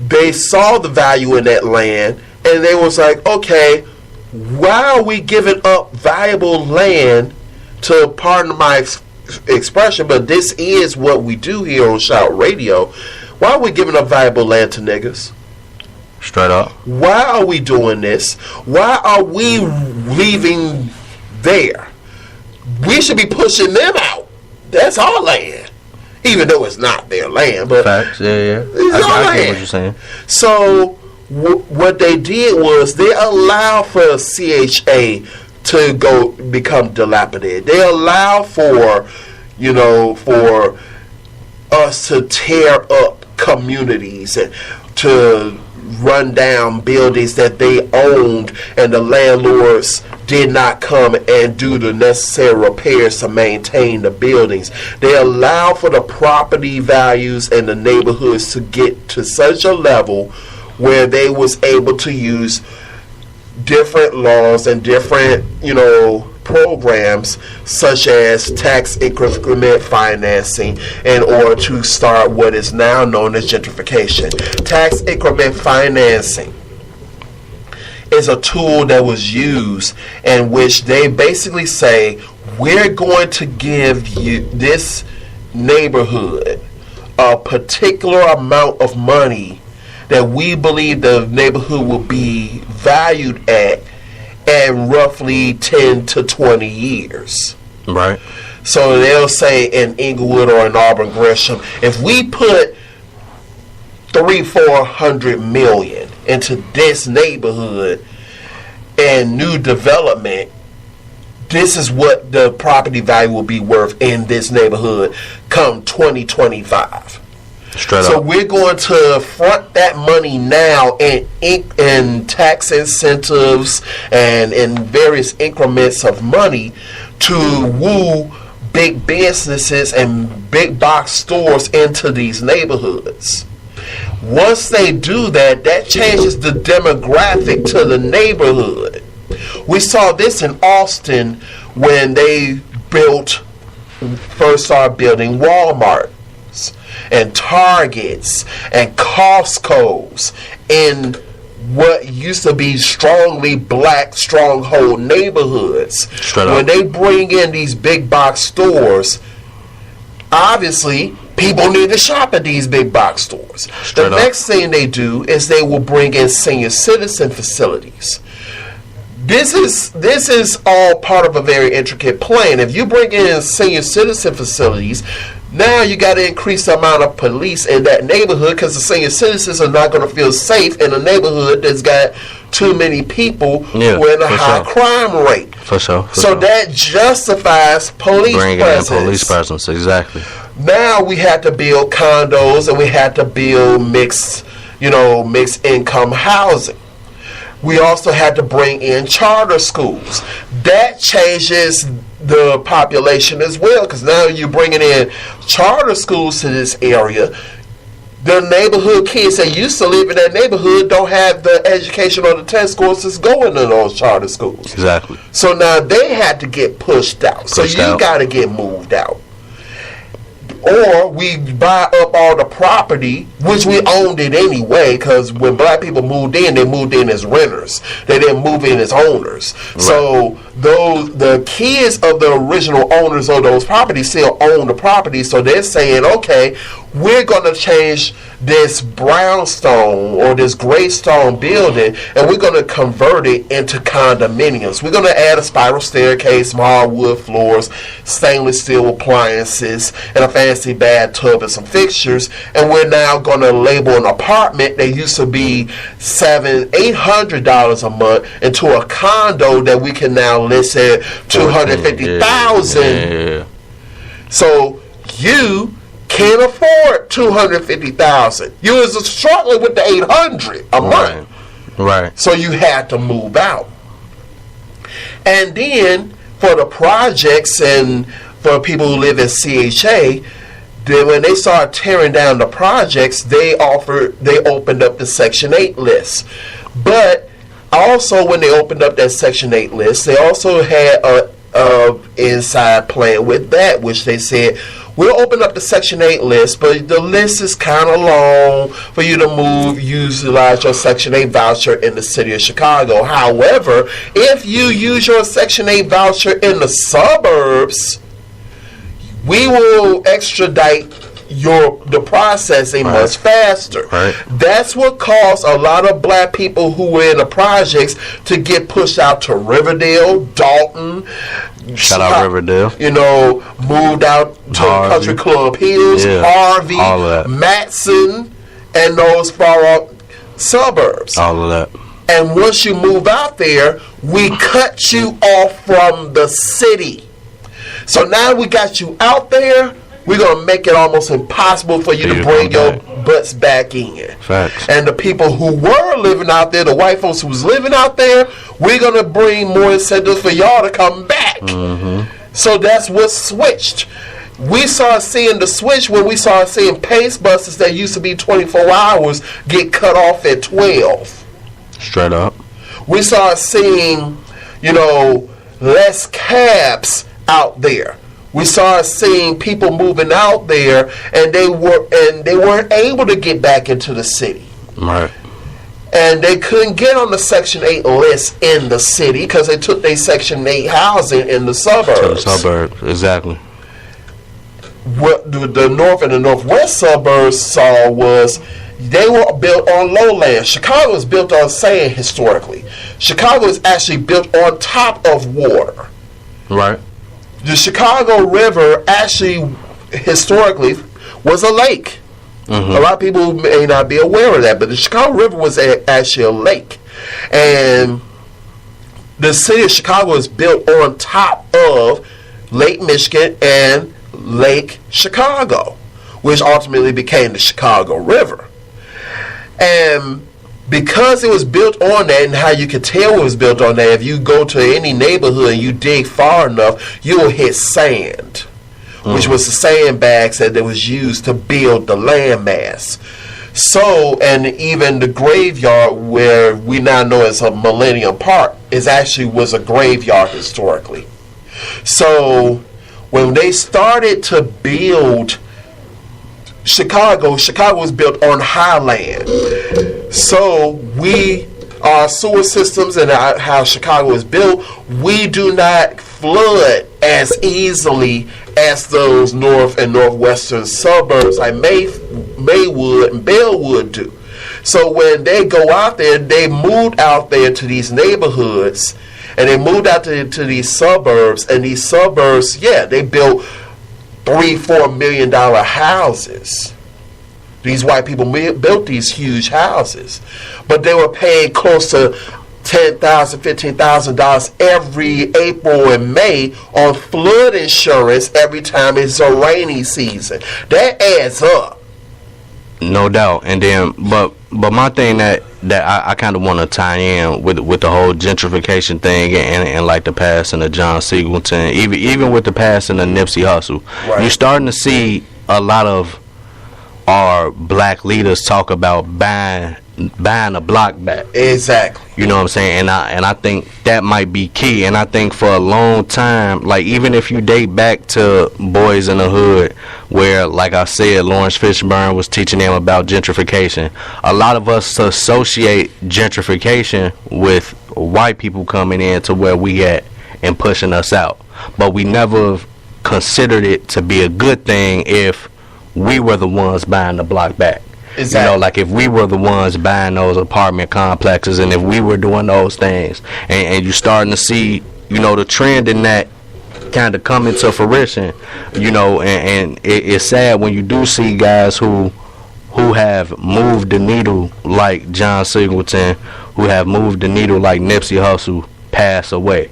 S1: they saw the value in that land and they was like, okay, why are we giving up valuable land to, pardon my expression, but this is what we do here on Shout Radio. Why are we giving up valuable land to niggas?
S5: Straight up.
S1: Why are we doing this? Why are we leaving there? We should be pushing them out. That's our land. Even though it's not their land. But
S5: facts, yeah.
S1: I
S5: get what you're saying.
S1: So what they did was they allowed for CHA to go become dilapidated. They allow for us to tear up communities and to run down buildings that they owned, and the landlords did not come and do the necessary repairs to maintain the buildings. They allow for the property values and the neighborhoods to get to such a level where they was able to use different laws and different, programs such as tax increment financing in order to start what is now known as gentrification. Tax increment financing is a tool that was used in which they basically say, we're going to give you this neighborhood a particular amount of money that we believe the neighborhood will be valued at in roughly 10 to 20 years.
S5: Right.
S1: So they'll say in Inglewood or in Auburn Gresham, if we put $300-400 million into this neighborhood and new development, this is what the property value will be worth in this neighborhood come 2025.
S5: Straight
S1: so
S5: up.
S1: we're going to front that money now in tax incentives and in various increments of money to woo big businesses and big box stores into these neighborhoods. Once they do that, that changes the demographic to the neighborhood. We saw this in Austin when they first started building Walmarts and Targets and Costco's in what used to be strongly black stronghold neighborhoods. When they bring in these big box stores, obviously people need to shop at these big box stores. The next thing they do is they will bring in senior citizen facilities. This is all part of a very intricate plan. If you bring in senior citizen facilities, now you got to increase the amount of police in that neighborhood because the senior citizens are not going to feel safe in a neighborhood that's got too many people with a high crime rate.
S5: For sure.
S1: So that justifies police presence.
S5: Bringing in police presence, exactly.
S1: Now we had to build condos and we had to build mixed income housing. We also had to bring in charter schools. That changes the population as well because now you're bringing in charter schools to this area. The neighborhood kids that used to live in that neighborhood don't have the education or the test scores that's going to those charter schools.
S5: Exactly.
S1: So now they had to get pushed out. So you got to get moved out. Or we buy up all the property, which we owned it anyway, because when black people moved in, they moved in as renters. They didn't move in as owners. Right. So the kids of the original owners of those properties still own the property. So they're saying, okay, we're going to change this brownstone or this gray stone building, and we're going to convert it into condominiums. We're going to add a spiral staircase, hardwood floors, stainless steel appliances, and a fancy bathtub and some fixtures. And we're now going to label an apartment that used to be $700-800 a month into a condo that we can now list at $250,000. So you can't afford $250,000. You was struggling with the $800 a month.
S5: Right.
S1: So you had to move out. And then for the projects and for people who live in CHA, then when they started tearing down the projects, they opened up the Section 8 list. But also when they opened up that Section 8 list, they also had a inside plan with that, which they said, we'll open up the Section 8 list, but the list is kind of long for you to utilize your Section 8 voucher in the city of Chicago. However, if you use your Section 8 voucher in the suburbs, we will extradite the processing much faster.
S5: Right.
S1: That's what caused a lot of black people who were in the projects to get pushed out to Riverdale, Dalton.
S5: Shout out Riverdale.
S1: Moved out to
S5: Harvey.
S1: Country Club Hills, Harvey,
S5: all of that.
S1: Matson, and those far out suburbs.
S5: All of that.
S1: And once you move out there, we cut you off from the city. So now we got you out there, we're going to make it almost impossible for you to bring your butts back in.
S5: Facts.
S1: And the people who were living out there, the white folks who was living out there, we're going to bring more incentives for y'all to come back. Mm-hmm. So that's what switched. We started seeing the switch when we started seeing pace buses that used to be 24 hours get cut off at 12.
S5: Straight up.
S1: We started seeing, less cabs out there. We started seeing people moving out there, and they weren't able to get back into the city.
S5: Right.
S1: And they couldn't get on the Section 8 list in the city because they took their Section 8 housing in the suburbs.
S5: To the suburbs, exactly.
S1: What the north and the northwest suburbs saw was they were built on lowlands. Chicago was built on sand historically. Chicago is actually built on top of water.
S5: Right.
S1: The Chicago River actually, historically, was a lake. Mm-hmm. A lot of people may not be aware of that, but the Chicago River was actually a lake. And the city of Chicago is built on top of Lake Michigan and Lake Chicago, which ultimately became the Chicago River. And because it was built on that, and how you can tell it was built on that, if you go to any neighborhood and you dig far enough, you will hit sand, which was the sandbags that was used to build the landmass. So, and even the graveyard where we now know as a Millennium Park was a graveyard historically. So when they started to build Chicago was built on highland. So our sewer systems and how Chicago is built, we do not flood as easily as those north and northwestern suburbs like Maywood and Bellwood do. So when they go out there, they moved out there to these neighborhoods, and they moved out to these suburbs, and these suburbs, they built $3-4 million houses. These white people built these huge houses, but they were paying close to $10,000, $15,000 every April and May on flood insurance every time it's a rainy season. That adds up.
S5: No doubt. And then, but my thing that I kind of want to tie in with the whole gentrification thing and like the passing of John Singleton, even with the passing of Nipsey Hussle,
S1: right.
S5: You're starting to see a lot of our black leaders talk about buying a block back.
S1: Exactly.
S5: You know what I'm saying? And I think that might be key. And I think for a long time, like even if you date back to Boys in the Hood, where, like I said, Lawrence Fishburne was teaching them about gentrification, a lot of us associate gentrification with white people coming in to where we at and pushing us out. But we never considered it to be a good thing if we were the ones buying the block back. Exactly. You know, like if we were the ones buying those apartment complexes, and if we were doing those things, and you're starting to see, you know, the trend in that kind of come into fruition, you know, and it's sad when you do see guys who have moved the needle like John Singleton, who have moved the needle like Nipsey Hussle, pass away.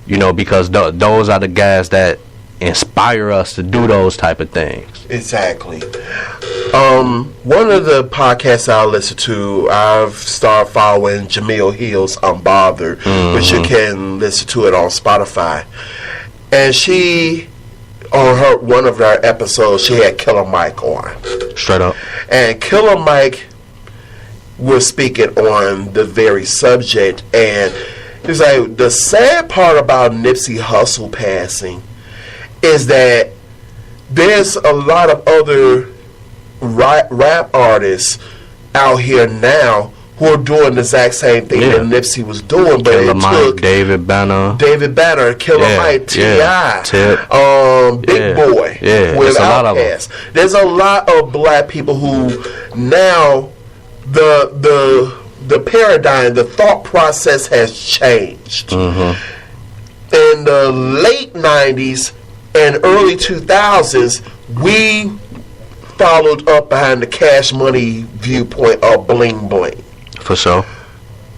S5: You know, because those are the guys that inspire us to do those type of things.
S1: Exactly. One of the podcasts I listen to, I've started following Jamil Hill's Unbothered, which you can listen to it on Spotify. And she, on one of her episodes, she had Killer Mike on.
S5: Straight up.
S1: And Killer Mike was speaking on the very subject, and it's like the sad part about Nipsey Hussle passing is that there's a lot of other rap artists out here now who are doing the exact same thing that Nipsey was doing, but
S5: Killer
S1: it
S5: Mike,
S1: took
S5: David Banner,
S1: Killer Mike, T.I.,
S5: Tip,
S1: Big Boy, with Outkast. There's a lot of black people who now the paradigm, the thought process has changed. In the late 90s and early 2000s, we followed up behind the Cash Money viewpoint of bling bling.
S5: For sure.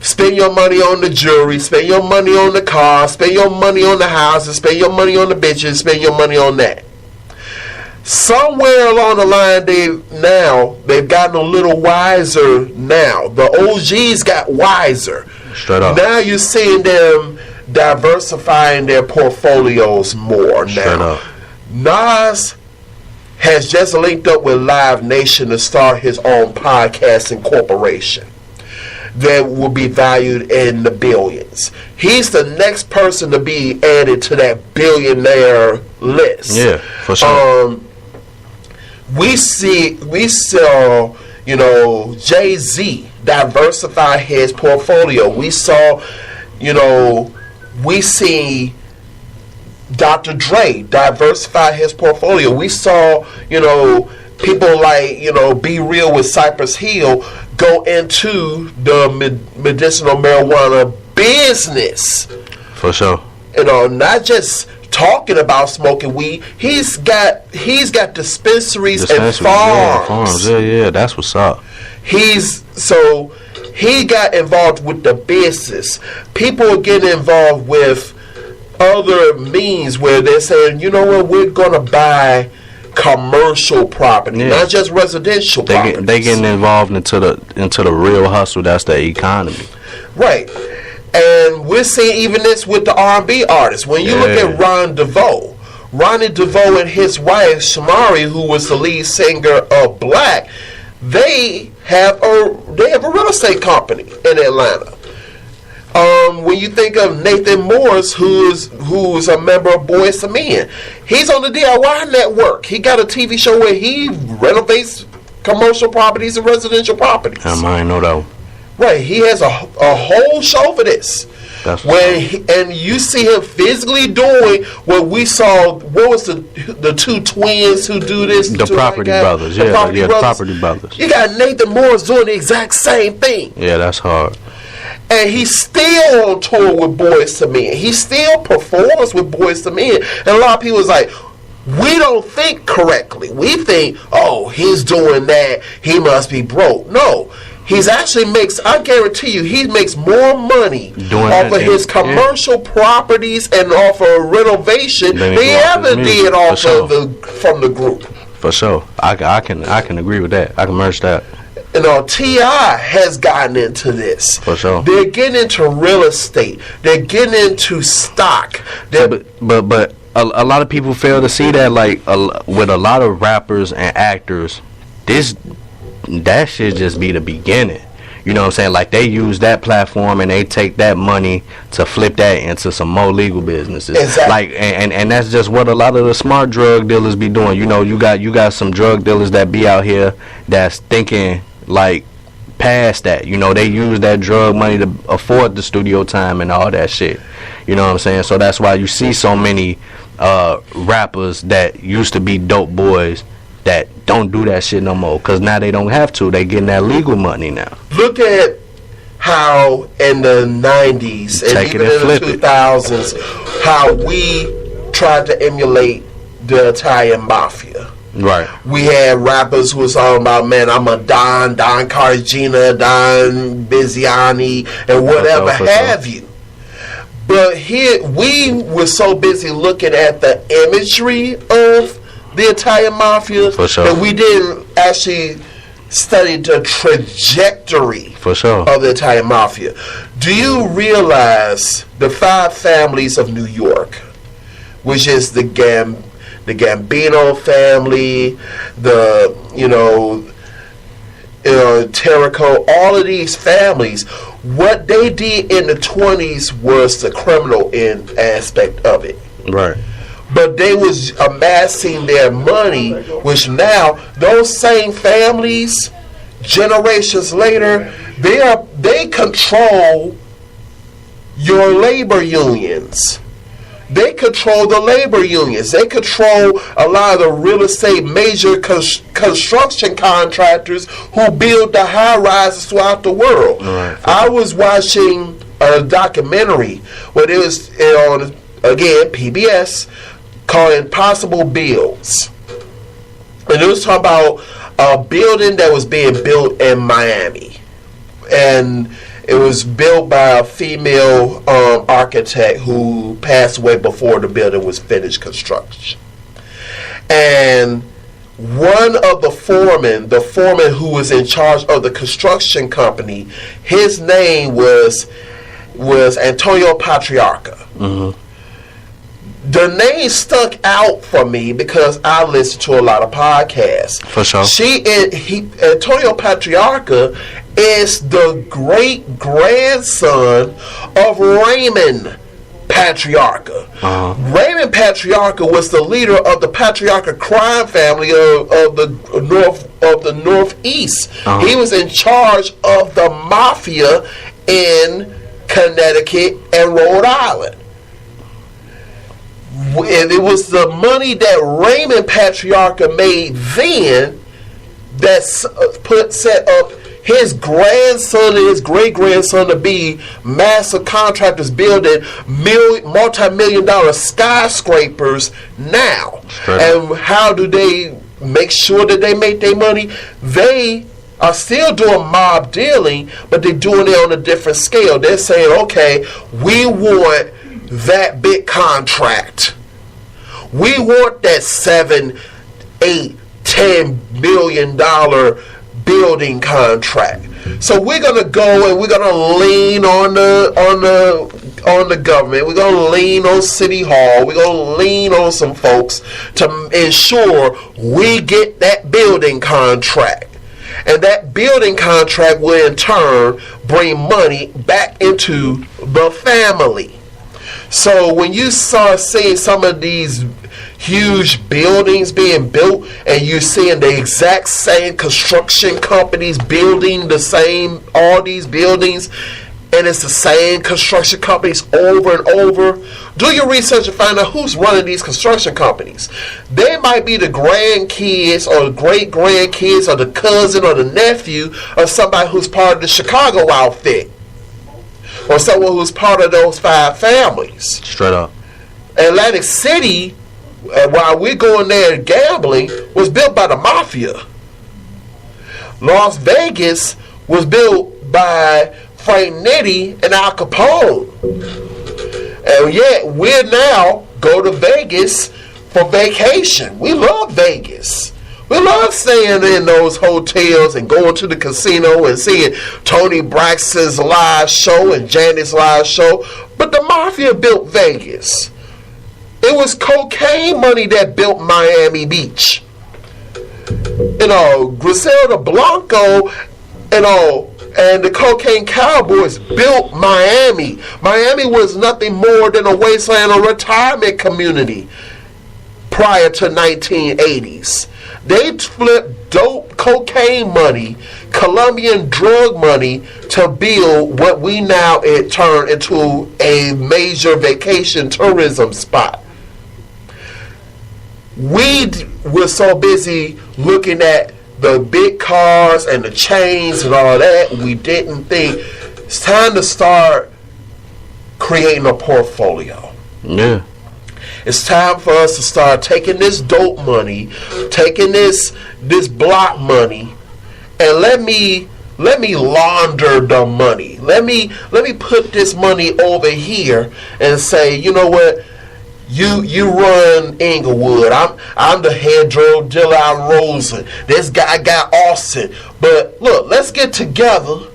S1: Spend your money on the jewelry, spend your money on the car, spend your money on the houses, spend your money on the bitches, spend your money on that. Somewhere along the line, they've gotten a little wiser now. The OGs got wiser.
S5: Straight up.
S1: Now you're seeing them diversifying their portfolios more now. Nas has just linked up with Live Nation to start his own podcasting corporation that will be valued in the billions. He's the next person to be added to that billionaire list.
S5: Yeah, for sure.
S1: We saw, you know, Jay-Z diversify his portfolio. We saw, you know, we see Dr. Dre diversify his portfolio. We saw, you know, people like, you know, Be Real with Cypress Hill go into the medicinal marijuana business.
S5: For sure.
S1: You know, not just talking about smoking weed. He's got dispensaries and farms.
S5: Yeah, that's what's up.
S1: He got involved with the business. People are getting involved with other means where they're saying, you know what, we're going to buy commercial property, not just residential property.
S5: They getting involved into the real hustle. That's the economy.
S1: Right. And we're seeing even this with the R&B artists. When you look at Ronnie DeVoe and his wife Shamari, who was the lead singer of Black, they have a real estate company in Atlanta. When you think of Nathan Morris, who's a member of Boyz II Men, he's on the DIY network. He got a TV show where he renovates commercial properties and residential properties.
S5: I might know that one.
S1: Right, he has a whole show for this. And you see him physically doing what we saw. What was the two twins who do this?
S5: The Property Brothers. The Property Brothers.
S1: You got Nathan Morris doing the exact same thing.
S5: Yeah, that's hard.
S1: And he's still on tour with Boyz II Men. He still performs with Boyz II Men. And a lot of people is like, we don't think correctly. We think, oh, he's doing that, he must be broke. No. He's actually I guarantee you, he makes more money off of his commercial properties and off of renovation than he ever did from the group.
S5: For sure. I can agree with that. I can merge that.
S1: You know, T.I. has gotten into this.
S5: For sure.
S1: They're getting into real estate. They're getting into stock.
S5: But a lot of people fail to see that, like, with a lot of rappers and actors, that should just be the beginning. You know what I'm saying? Like, they use that platform and they take that money to flip that into some more legal businesses.
S1: Exactly.
S5: Like, and that's just what a lot of the smart drug dealers be doing. You know, you got some drug dealers that be out here that's thinking like past that. You know, they use that drug money to afford the studio time and all that shit. You know what I'm saying? So that's why you see so many rappers that used to be dope boys that don't do that shit no more, because now they don't have to. They getting that legal money now.
S1: Look at how in the 90s and even in the 2000s, how we tried to emulate the Italian mafia.
S5: Right.
S1: We had rappers who was talking about, man, I'm a Don Cargina, Don Biziani, and whatever have you. But here, we were so busy looking at the imagery of the Italian mafia that we didn't actually study the trajectory of the Italian mafia. Do you realize the 5 families of New York, which is the Gambino family, the Terrico, all of these families, what they did in the 20s was the criminal aspect of it.
S5: Right.
S1: But they was amassing their money, which now those same families, generations later, they control your labor unions. They control the labor unions. They control a lot of the real estate major construction contractors who build the high rises throughout the world.
S5: Right.
S1: I was watching a documentary where it was on, again, PBS, called Impossible Builds. And it was talking about a building that was being built in Miami. And it was built by a female architect who passed away before the building was finished construction. And one of the foreman who was in charge of the construction company, his name was Antonio Patriarca.
S5: Mm-hmm.
S1: The name stuck out for me because I listen to a lot of podcasts.
S5: For sure.
S1: Antonio Patriarca is the great grandson of Raymond Patriarca.
S5: Uh-huh.
S1: Raymond Patriarca was the leader of the Patriarca crime family of the Northeast.
S5: Uh-huh.
S1: He was in charge of the mafia in Connecticut and Rhode Island. And it was the money that Raymond Patriarca made then that set up his grandson and his great-grandson to be massive contractors building multi-million-dollar skyscrapers now. And how do they make sure that they make their money? They are still doing mob dealing, but they're doing it on a different scale. They're saying, okay, we want that big contract. We want that $7 $8-10 million building contract. So we're gonna go and we're gonna lean on the government. We're gonna lean on City Hall. We're gonna lean on some folks to ensure we get that building contract. And that building contract will in turn bring money back into the family. So when you start seeing some of these huge buildings being built and you're seeing the exact same construction companies building all these buildings, and it's the same construction companies over and over, do your research and find out who's running these construction companies. They might be the grandkids or the great grandkids or the cousin or the nephew of somebody who's part of the Chicago outfit, or someone who's part of those 5 families.
S5: Straight up.
S1: Atlantic City, while we're going there gambling, was built by the mafia. Las Vegas was built by Frank Nitti and Al Capone. And yet we're now go to Vegas for vacation. We love Vegas. We love staying in those hotels and going to the casino and seeing Tony Braxton's live show and Janet's live show. But the mafia built Vegas. It was cocaine money that built Miami Beach. Griselda Blanco, and the Cocaine Cowboys built Miami. Miami was nothing more than a wasteland or retirement community prior to 1980s. They flipped dope cocaine money, Colombian drug money to build what we now turn into a major vacation tourism spot. We were so busy looking at the big cars and the chains and all that, we didn't think it's time to start creating a portfolio.
S5: Yeah.
S1: It's time for us to start taking this dope money, taking this block money, and let me launder the money. Let me put this money over here and say, you know what? You run Inglewood. I'm the head drug dealer out of Roseland. This guy got Austin. But look, let's get together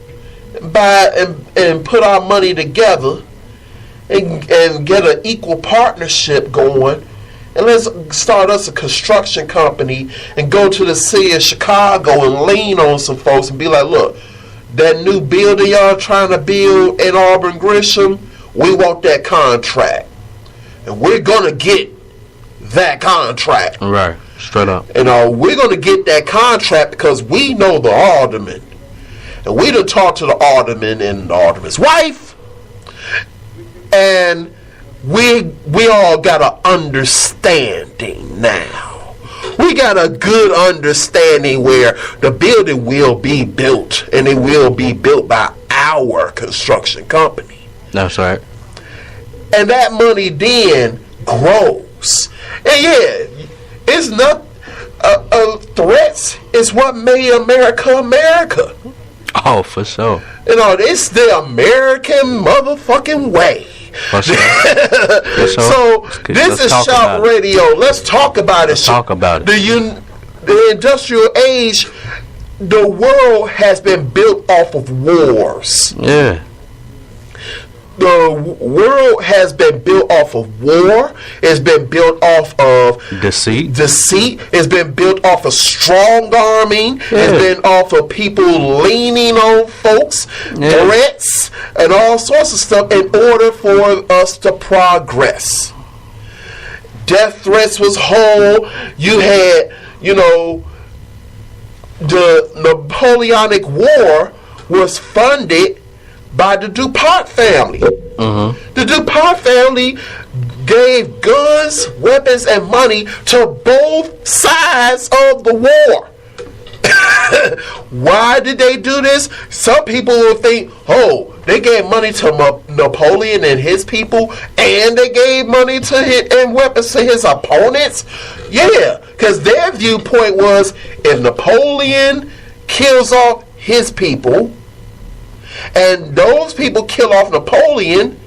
S1: and put our money together and get an equal partnership going. And let's start us a construction company and go to the city of Chicago and lean on some folks and be like, look, that new building y'all trying to build in Auburn Gresham, we want that contract. And we're going to get that contract.
S5: Right. Straight up.
S1: We're going to get that contract because we know the alderman. And we done talked to the alderman and the alderman's wife. And we all got an understanding now. We got a good understanding where the building will be built. And it will be built by our construction company.
S5: That's right.
S1: And that money then grows. And yeah, it's not threats is what made America America.
S5: Oh, for sure.
S1: It's the American motherfucking way.
S5: For sure. For sure.
S1: So this is Shout Radio. Let's talk about it.
S5: Let's talk about it.
S1: The industrial age, the world has been built off of wars.
S5: Yeah.
S1: The world has been built off of war. It's been built off of
S5: deceit.
S1: It's been built off of strong arming. Yeah. It's been off of people leaning on folks, threats, and all sorts of stuff in order for us to progress. Death threats was whole. You had, the Napoleonic War was funded by the DuPont family. Mm-hmm. The DuPont family gave guns, weapons, and money to both sides of the war. Why did they do this? Some people will think, they gave money to Napoleon and his people, and they gave money and weapons to his opponents. Yeah, because their viewpoint was, if Napoleon kills off his people, and those people kill off Napoleon,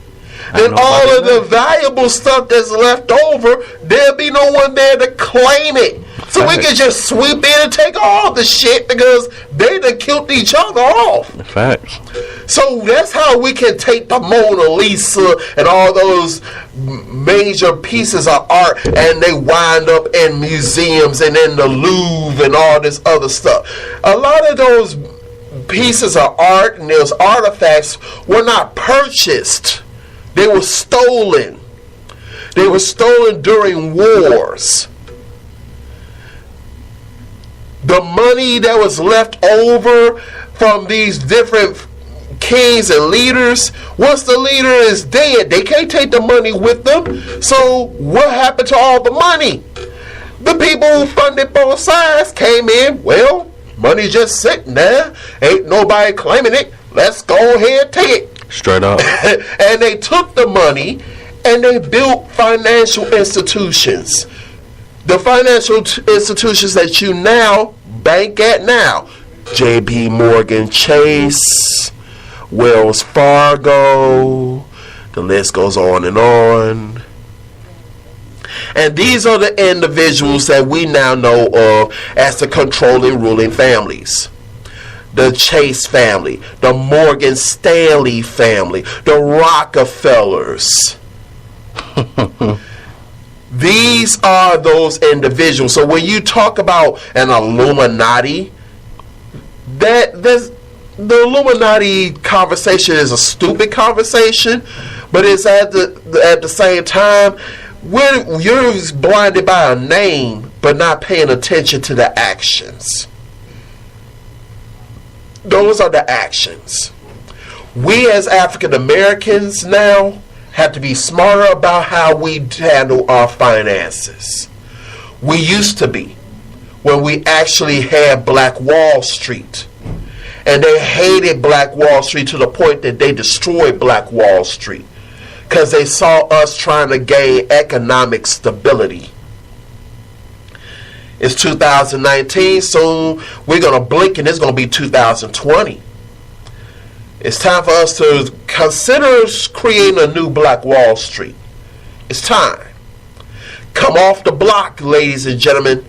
S1: then all of the valuable stuff that's left over, there'll be no one there to claim it. So we can just sweep in and take all the shit because they done killed each other off.
S5: Facts.
S1: So that's how we can take the Mona Lisa and all those major pieces of art and they wind up in museums and in the Louvre and all this other stuff. A lot of those pieces of art and those artifacts were not purchased. They were stolen. They were stolen during wars. The money that was left over from these different kings and leaders, once the leader is dead, they can't take the money with them. So what happened to all the money? The people who funded both sides came in, well, money just sitting there. Ain't nobody claiming it. Let's go ahead and take it.
S5: Straight up.
S1: And they took the money and they built financial institutions. The financial institutions that you now bank at now. J.P. Morgan Chase, Wells Fargo, the list goes on and on. And these are the individuals that we now know of as the controlling ruling families. The Chase family, the Morgan Stanley family, the Rockefellers. These are those individuals. So when you talk about an Illuminati, the Illuminati conversation is a stupid conversation, but it's at the same time you're blinded by a name but not paying attention to the actions. Those are the actions. We as African Americans now have to be smarter about how we handle our finances. We used to be, when we actually had Black Wall Street. And they hated Black Wall Street to the point that they destroyed Black Wall Street because they saw us trying to gain economic stability. It's 2019, soon we're going to blink and it's going to be 2020. It's time for us to consider creating a new Black Wall Street. It's time. Come off the block, ladies and gentlemen.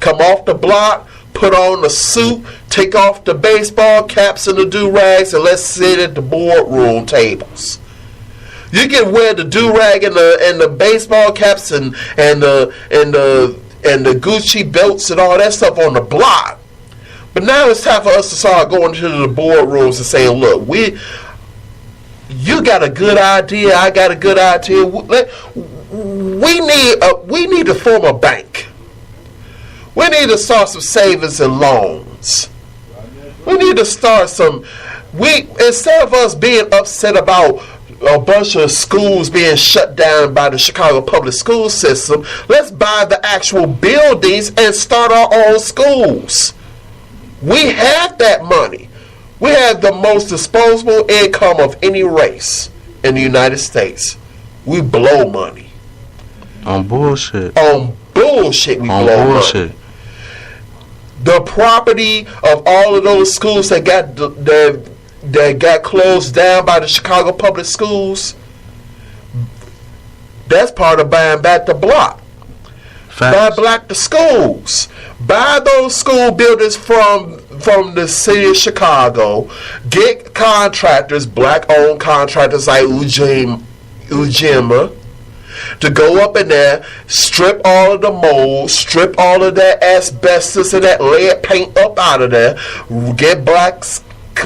S1: Come off the block, put on the suit, take off the baseball caps and the do-rags, and let's sit at the boardroom tables. You can wear the do-rag and the baseball caps and the Gucci belts and all that stuff on the block. But now it's time for us to start going to the boardrooms and saying, look, you got a good idea, I got a good idea. We need to form a bank. We need to start some savings and loans. We need to start instead of us being upset about a bunch of schools being shut down by the Chicago public school system, let's buy the actual buildings and start our own schools. We have that money. We have the most disposable income of any race in the United States. We blow money.
S5: On bullshit.
S1: On bullshit, we blow money. The property of all of those schools that got closed down by the Chicago public schools, that's part of buying back the block. Buy back the schools. Buy those school buildings from the city of Chicago. Get contractors, black-owned contractors like Ujima, to go up in there, strip all of the mold, strip all of that asbestos and that lead paint up out of there, get black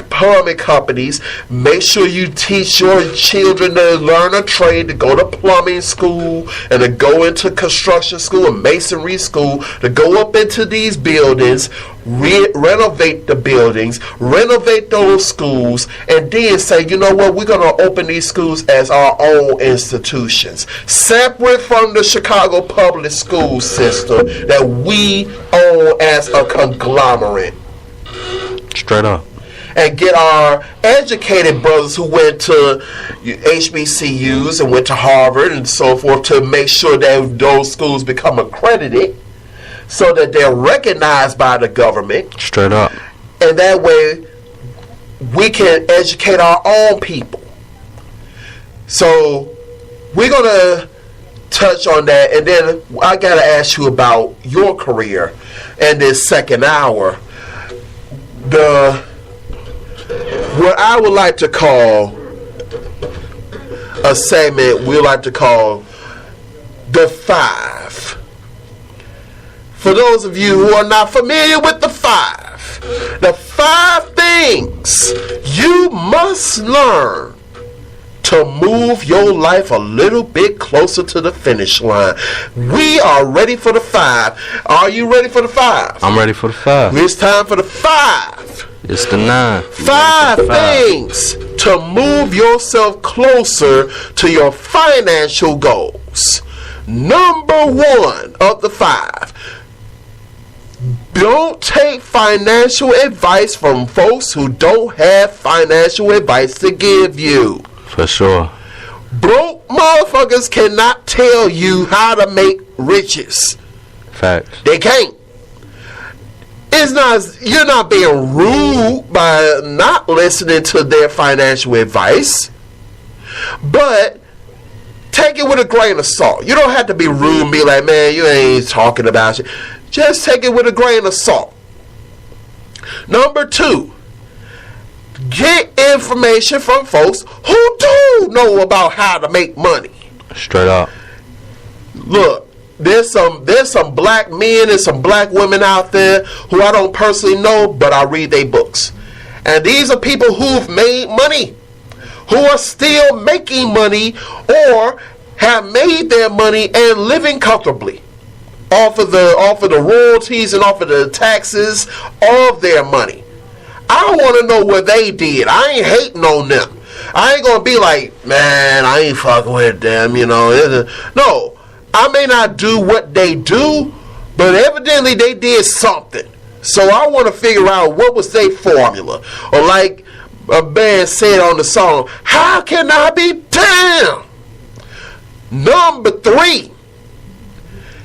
S1: plumbing companies, make sure you teach your children to learn a trade, to go to plumbing school and to go into construction school and masonry school, to go up into these buildings, renovate the buildings, renovate those schools, and then say, you know what, we're going to open these schools as our own institutions, separate from the Chicago public school system that we own as a conglomerate.
S5: Straight up.
S1: And get our educated brothers who went to HBCUs and went to Harvard and so forth to make sure that those schools become accredited so that they're recognized by the government.
S5: Straight up.
S1: And that way we can educate our own people. So we're going to touch on that, and then I gotta ask you about your career and this second hour. What I would like to call a segment we like to call the Five. For those of you who are not familiar with the five things you must learn to move your life a little bit closer to the finish line. We are ready for the five. Are you ready for the five?
S5: I'm ready for the five.
S1: It's time for the five.
S5: It's the 9.
S1: Five things to move yourself closer to your financial goals. Number 1 of the 5. Don't take financial advice from folks who don't have financial advice to give you.
S5: For sure.
S1: Broke motherfuckers cannot tell you how to make riches.
S5: Facts.
S1: They can't. You're not being rude by not listening to their financial advice, but take it with a grain of salt. You don't have to be rude and be like, man, you ain't talking about shit. Just take it with a grain of salt. Number 2, get information from folks who do know about how to make money.
S5: Straight up.
S1: Look, there's some black men and some black women out there who I don't personally know, but I read their books. And these are people who've made money, who are still making money, or have made their money and living comfortably off of the royalties and off of the taxes of their money. I want to know what they did. I ain't hating on them. I ain't gonna be like, man, I ain't fucking with them, you know. No. I may not do what they do, but evidently they did something. So I want to figure out what was their formula. Or like a band said on the song, how can I be damned? Number 3,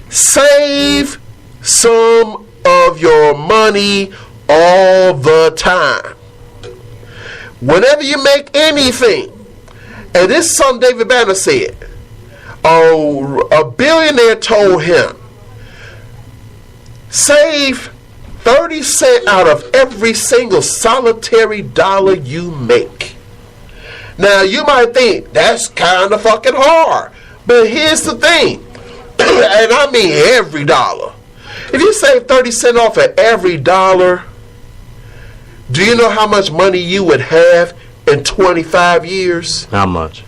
S1: save some of your money all the time. Whenever you make anything, and this is something David Banner said, a billionaire told him, save 30 cents out of every single solitary dollar you make. Now you might think that's kind of fucking hard, but here's the thing, and I mean every dollar. If you save 30 cents off of every dollar, do you know how much money you would have in 25 years?
S5: How much?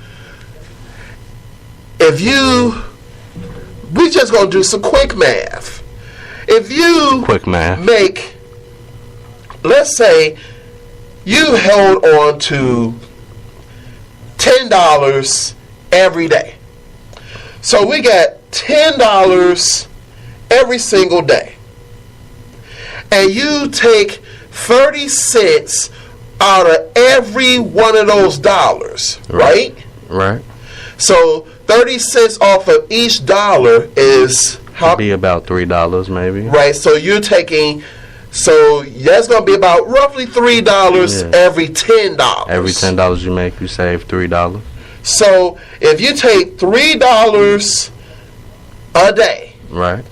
S1: We just gonna do some quick math. If you make, let's say you held on to $10 every day. So we got $10 every single day. And you take 30 cents out of every one of those dollars, right?
S5: Right.
S1: So 30 cents off of each dollar is how?
S5: Be about $3 maybe.
S1: Right. So you're taking. So that's gonna be about roughly $3 every $10.
S5: Every $10 you make, you save $3.
S1: So if you take $3 a day,
S5: right,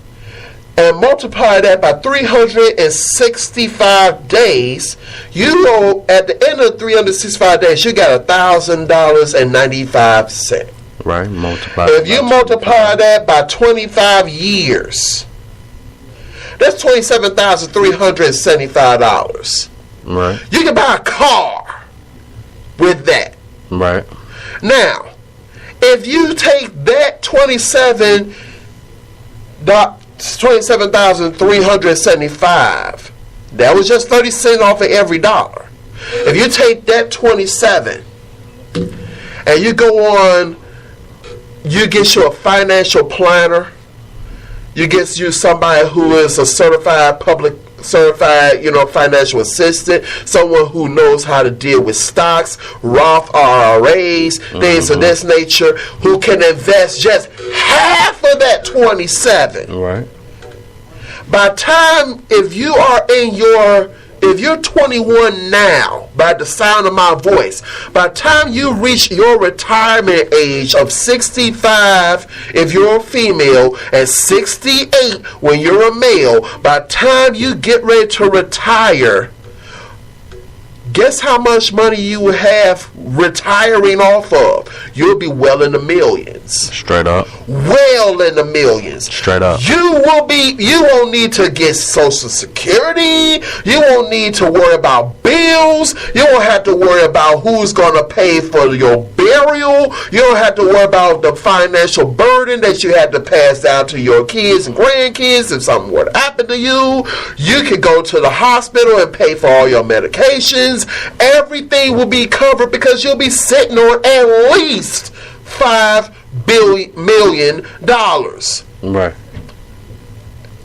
S1: and multiply that by 365 days, you know at the end of 365 days, you got $1,000.95.
S5: Right, multiply.
S1: If you multiply that by 25 years, that's $27,375.
S5: Right.
S1: You can buy a car with that.
S5: Right.
S1: Now, if you take that $27,375, that was just 30 cents off of every dollar. If you take that 27 and you go on, you get you a financial planner, you get you somebody who is a certified, financial assistant, someone who knows how to deal with stocks, Roth IRAs, things of this nature, who can invest just half of that 27.
S5: Right.
S1: By time, if you are in your if you're 21 now, by the sound of my voice, by the time you reach your retirement age of 65 if you're a female, and 68 when you're a male, by the time you get ready to retire, guess how much money you will have retiring off of? You'll be well in the millions.
S5: Straight up.
S1: Well in the millions.
S5: Straight up.
S1: You won't need to get Social Security. You won't need to worry about bills. You won't have to worry about who's going to pay for your burial. You don't have to worry about the financial burden that you had to pass down to your kids and grandkids if something were to happen to you. You can go to the hospital and pay for all your medications. Everything will be covered because you'll be sitting on at least $5 million.
S5: Right.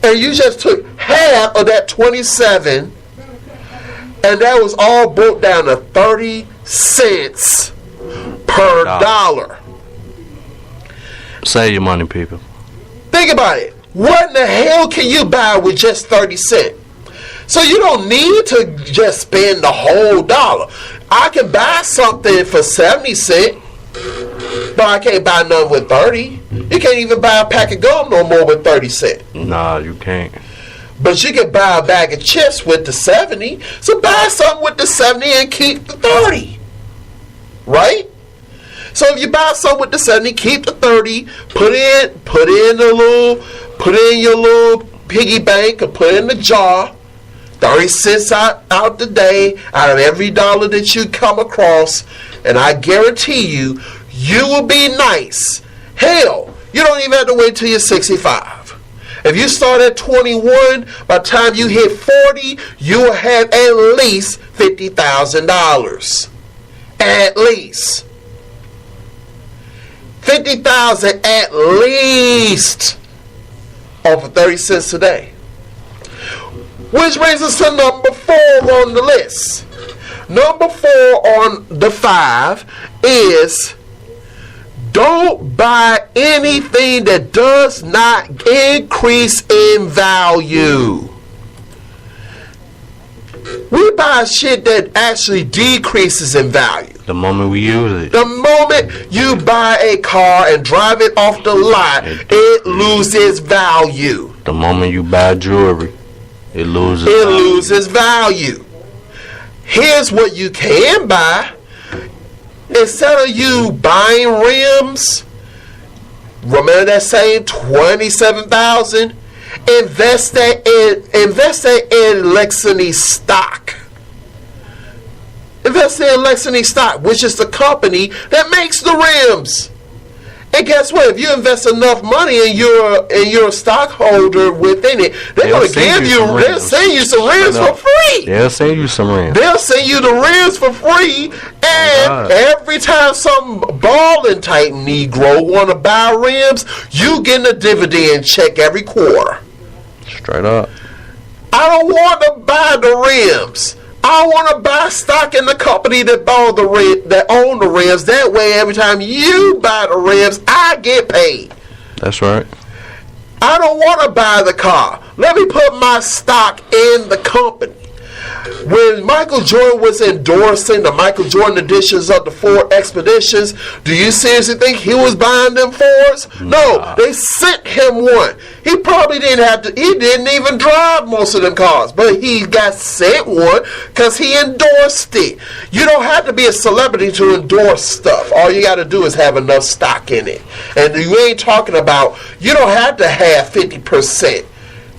S1: And you just took half of that 27, and that was all broke down to 30 cents per dollar.
S5: Save your money, people.
S1: Think about it. What in the hell can you buy with just 30 cents? So you don't need to just spend the whole dollar. I can buy something for 70 cents, but I can't buy none with 30. You can't even buy a pack of gum no more with 30 cents.
S5: Nah, you can't.
S1: But you can buy a bag of chips with the 70. So buy something with the 70 and keep the 30. Right? So if you buy something with the 70, keep the 30, put in your little piggy bank, or put it in the jar. 30 cents out the day out of every dollar that you come across, and I guarantee you, you will be nice. Hell, you don't even have to wait till you're 65. If you start at 21, by the time you hit 40, you will have at least $50,000. At least. $50,000 at least off of 30 cents a day. Which brings us to number 4 on the list. Number 4 on the 5 is don't buy anything that does not increase in value. We buy shit that actually decreases in value.
S5: The moment we use it.
S1: The moment you buy a car and drive it off the lot, it loses value.
S5: The moment you buy jewelry, it loses
S1: value. Here's what you can buy. Instead of you buying rims, remember that same $27,000? Invest that in Lexington stock. Invest in Lexington stock, which is the company that makes the rims. And guess what? If you invest enough money and you're a stockholder within it, they'll send you some rims for free.
S5: They'll send you some rims.
S1: They'll send you the rims for free. And every time some balling type Negro want to buy rims, you getting a dividend check every quarter.
S5: Straight up.
S1: I don't want to buy the rims. I want to buy stock in the company that own the rims. That way, every time you buy the rims, I get paid.
S5: That's right.
S1: I don't want to buy the car. Let me put my stock in the company. When Michael Jordan was endorsing the Michael Jordan editions of the Ford Expeditions, do you seriously think he was buying them Fords? No, they sent him one. He probably he didn't even drive most of them cars, but he got sent one because he endorsed it. You don't have to be a celebrity to endorse stuff. All you got to do is have enough stock in it. And you ain't talking about, you don't have to have 50%.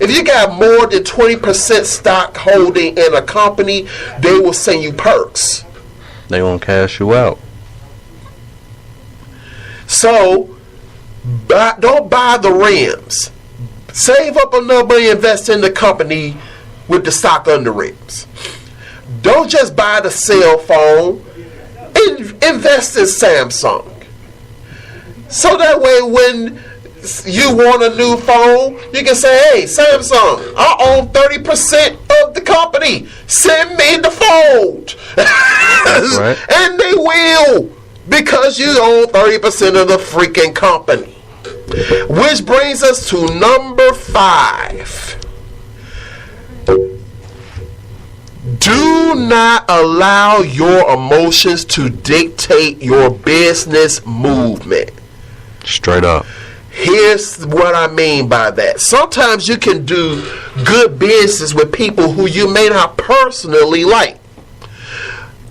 S1: If you got more than 20% stock holding in a company, they will send you perks.
S5: They won't cash you out.
S1: So, don't buy the rims. Save up enough money, invest in the company with the stock on the rims. Don't just buy the cell phone. Invest in Samsung. So that way when you want a new phone, you can say, hey, Samsung, I own 30% of the company. Send me the phone. Right. And they will, because you own 30% of the freaking company. Which brings us to number 5. Do not allow your emotions to dictate your business movement.
S5: Straight up.
S1: Here's what I mean by that. Sometimes you can do good business with people who you may not personally like.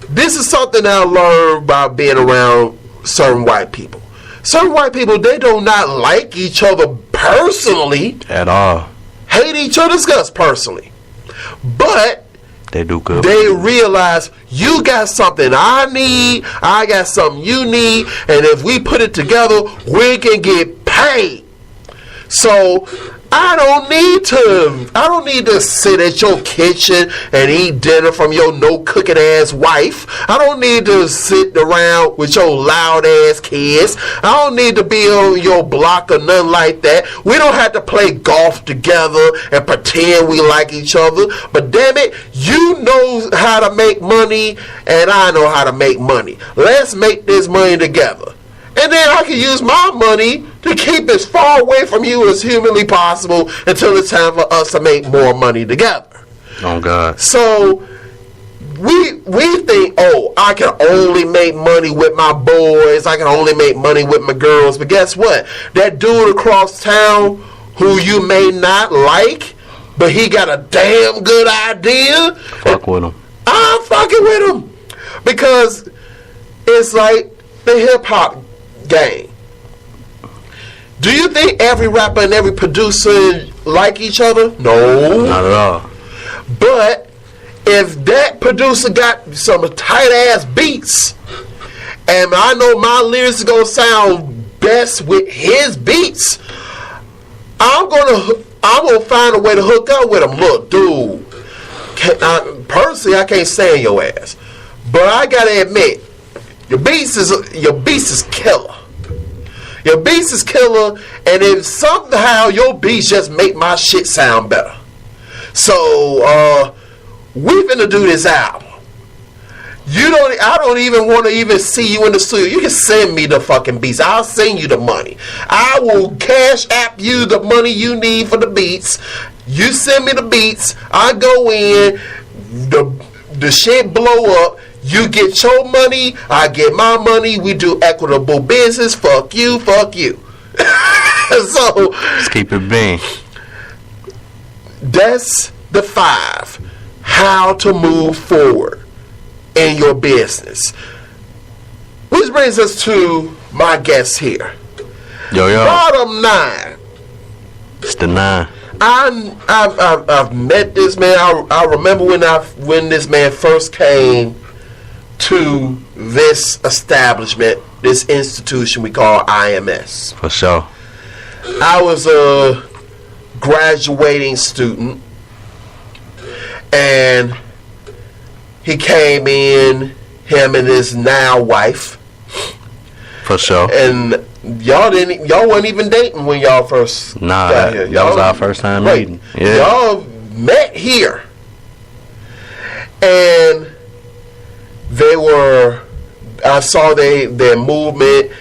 S1: This is something I learned by being around certain white people. Certain white people, they do not like each other personally.
S5: At all.
S1: Hate each other's guts personally. But
S5: they do good.
S1: They realize you got something I need, I got something you need, and if we put it together, we can get paid. So I don't need to sit at your kitchen and eat dinner from your no cooking ass wife. I don't need to sit around with your loud ass kids. I don't need to be on your block or nothing like that. We don't have to play golf together and pretend we like each other. But damn it, you know how to make money and I know how to make money. Let's make this money together. And then I can use my money to keep as far away from you as humanly possible until it's time for us to make more money together.
S5: Oh, God.
S1: So we think, oh, I can only make money with my boys. I can only make money with my girls. But guess what? That dude across town who you may not like, but he got a damn good idea.
S5: Fuck with him.
S1: I'm fucking with him. Because it's like the hip-hop game. Do you think every rapper and every producer like each other? No.
S5: Not at all.
S1: But if that producer got some tight ass beats, and I know my lyrics is gonna sound best with his beats, I'm gonna find a way to hook up with him. Look, dude, personally I can't stand your ass, but I gotta admit, your beats is killer. Your beats is killer, and if somehow your beats just make my shit sound better. So we finna do this album. I don't even want to even see you in the studio. You can send me the fucking beats. I'll send you the money. I will cash app you the money you need for the beats. You send me the beats. I go in. The shit blow up. You get your money, I get my money, we do equitable business, fuck you. So
S5: let's keep it being.
S1: That's the 5. How to move forward in your business. Which brings us to my guest here.
S5: Yo.
S1: Bottom 9.
S5: It's the 9.
S1: I've met this man. I remember when this man first came to this establishment, this institution we call IMS.
S5: For sure.
S1: I was a graduating student, and he came in, him and his now wife.
S5: For sure.
S1: And y'all wasn't even dating when y'all first got here.
S5: That was our first time meeting. Yeah.
S1: Y'all met here. And I saw their movement,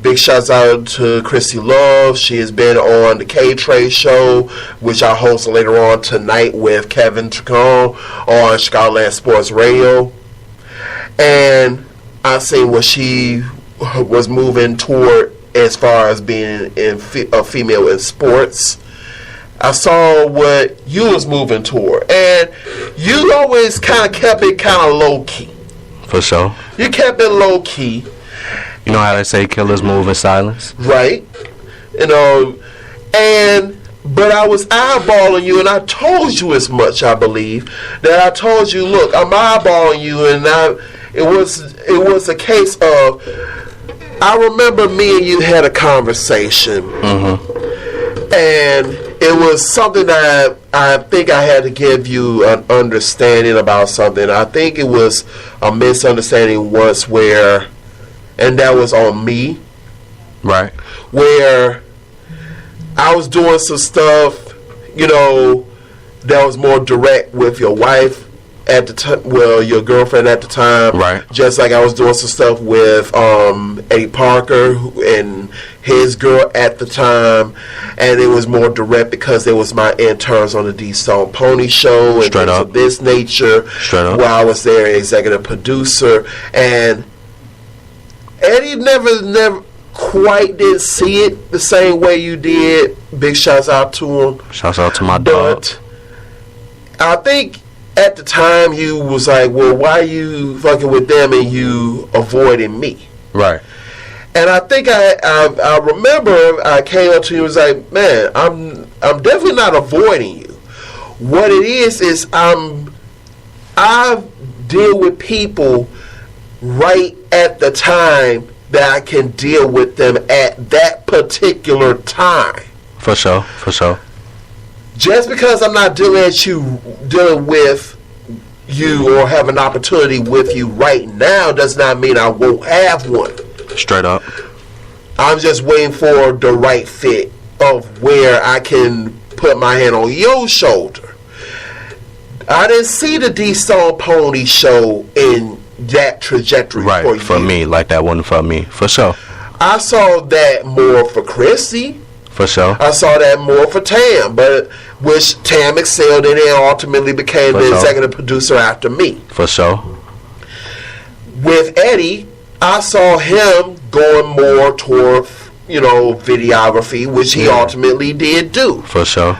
S1: big shouts out to Chrissy Love. She has been on the K-Trade show, which I host later on tonight with Kevin Tricone on Chicagoland Sports Radio. And I seen what she was moving toward as far as being a female in sports. I saw what you was moving toward, and you always kind of kept it kind of low key.
S5: For sure.
S1: You kept it low key.
S5: You know how they say killers move in silence,
S1: right? But I was eyeballing you, and I told you as much. I believe that I told you, look, I'm eyeballing you, and it was a case of, I remember me and you had a conversation, and it was something that I think I had to give you an understanding about something. I think it was a misunderstanding once and that was on me.
S5: Right.
S1: Where I was doing some stuff, that was more direct with your wife, at the time, well, your girlfriend at the time,
S5: right?
S1: Just like I was doing some stuff with Eddie Parker and his girl at the time, and it was more direct because it was my interns on the D Stone Pony show and things of this nature.
S5: Straight up.
S1: While I was their executive producer, and Eddie never quite did see it the same way you did. Big shouts out to him.
S5: Shouts out to my dog.
S1: But I think at the time you was like, well, why you fucking with them and you avoiding me?
S5: Right.
S1: And I think I remember I came up to you and was like, man, I'm definitely not avoiding you. What it is I deal with people right at the time that I can deal with them at that particular time.
S5: For sure.
S1: Just because I'm not dealing with you or have an opportunity with you right now does not mean I won't have one.
S5: Straight up.
S1: I'm just waiting for the right fit of where I can put my hand on your shoulder. I didn't see the D Stone Pony show in that trajectory
S5: right,
S1: for you.
S5: For me, like that wasn't for me. For sure.
S1: I saw that more for Chrissy.
S5: For sure.
S1: I saw that more for Tam, but which Tam excelled in and ultimately became the executive producer after me.
S5: For sure.
S1: With Eddie, I saw him going more toward, videography, which he ultimately did do.
S5: For sure.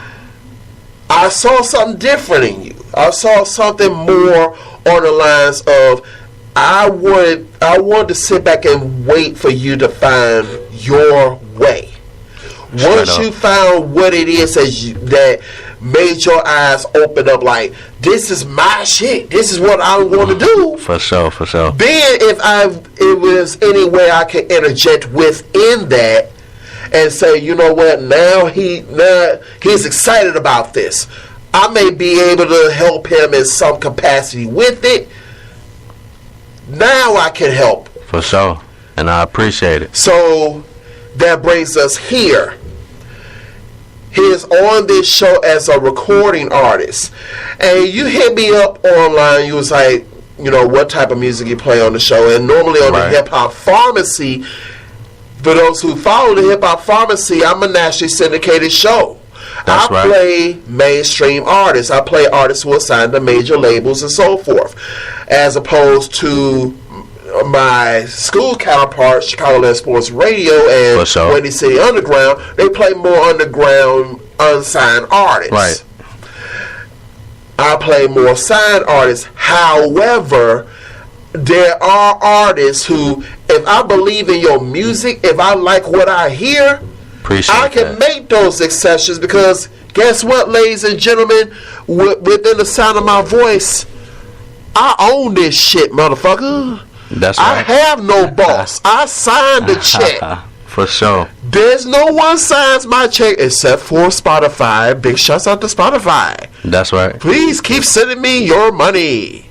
S1: I saw something different in you. I saw something more on the lines of I wanted to sit back and wait for you to find your way. Once you found what it is that made your eyes open up, like, this is my shit. This is what I want to do.
S5: For sure.
S1: Then if it was any way I could interject within that and say, you know what, now he's excited about this. I may be able to help him in some capacity with it. Now I can help.
S5: For sure. And I appreciate it.
S1: So that brings us here. He is on this show as a recording artist. And you hit me up online. You was like, what type of music you play on the show. And normally on the Hip Hop Pharmacy, for those who follow the Hip Hop Pharmacy, I'm a nationally syndicated show. I play mainstream artists. I play artists who are signed to major labels and so forth. As opposed to my school counterparts, Chicago Land Sports Radio and Windy City Underground, they play more underground, unsigned artists. Right. I play more signed artists. However, there are artists who, if I believe in your music, if I like what I hear, I can make those exceptions because guess what, ladies and gentlemen, within the sound of my voice, I own this shit, motherfucker.
S5: That's right.
S1: I have no boss. I signed the check.
S5: For sure.
S1: There's no one signs my check except for Spotify. Big shouts out to Spotify.
S5: That's right.
S1: Please keep sending me your money.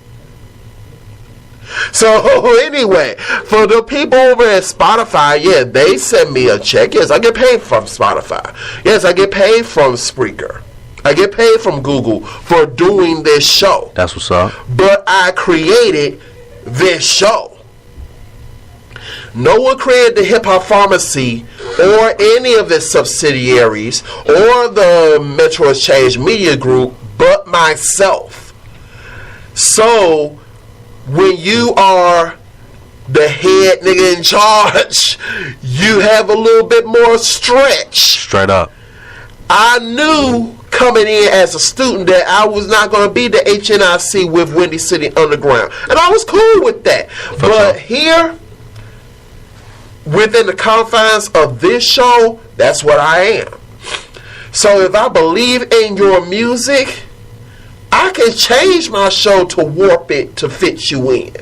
S1: So anyway, for the people over at Spotify, they send me a check. Yes, I get paid from Spotify. Yes, I get paid from Spreaker. I get paid from Google for doing this show.
S5: That's what's up.
S1: But I created this show. No one created the Hip Hop Pharmacy or any of its subsidiaries or the Metro Exchange Media Group but myself. So when you are the head nigga in charge, you have a little bit more stretch.
S5: Straight up.
S1: I knew coming in as a student that I was not going to be the HNIC with Windy City Underground. And I was cool with that. But here, within the confines of this show, that's what I am. So if I believe in your music, I can change my show to warp it to fit you in.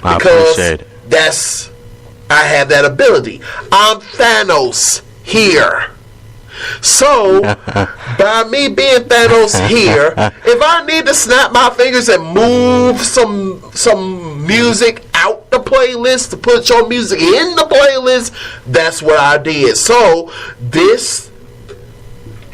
S5: I appreciate it.
S1: I have that ability. I'm Thanos here. So, by me being Thanos here, if I need to snap my fingers and move some music out the playlist to put your music in the playlist, that's what I did. So, this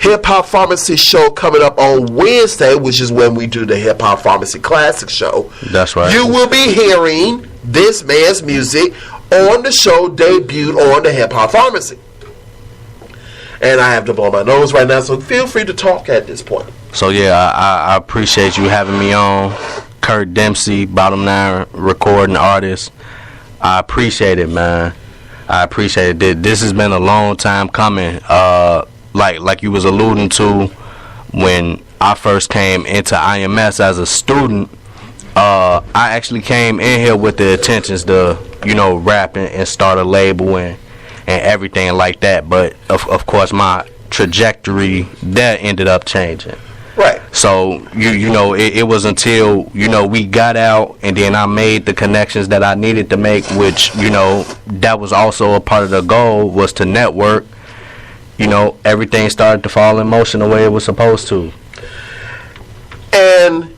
S1: Hip Hop Pharmacy show coming up on Wednesday, which is when we do the Hip Hop Pharmacy Classic show.
S5: That's right.
S1: You will be hearing this man's music on the show debuted on the Hip Hop Pharmacy. And I have to blow my nose right now, so feel free to talk at this point.
S5: So yeah, I appreciate you having me on. Kurt Dempsey, Bottom 9 recording artist. I appreciate it, man. I appreciate it. This has been a long time coming. Like you was alluding to, when I first came into IMS as a student, I actually came in here with the intentions to, rap and start a label and everything like that. But of course, my trajectory that ended up changing.
S1: Right.
S5: So it was until we got out, and then I made the connections that I needed to make, which that was also a part of the goal, was to network. Everything started to fall in motion the way it was supposed to.
S1: And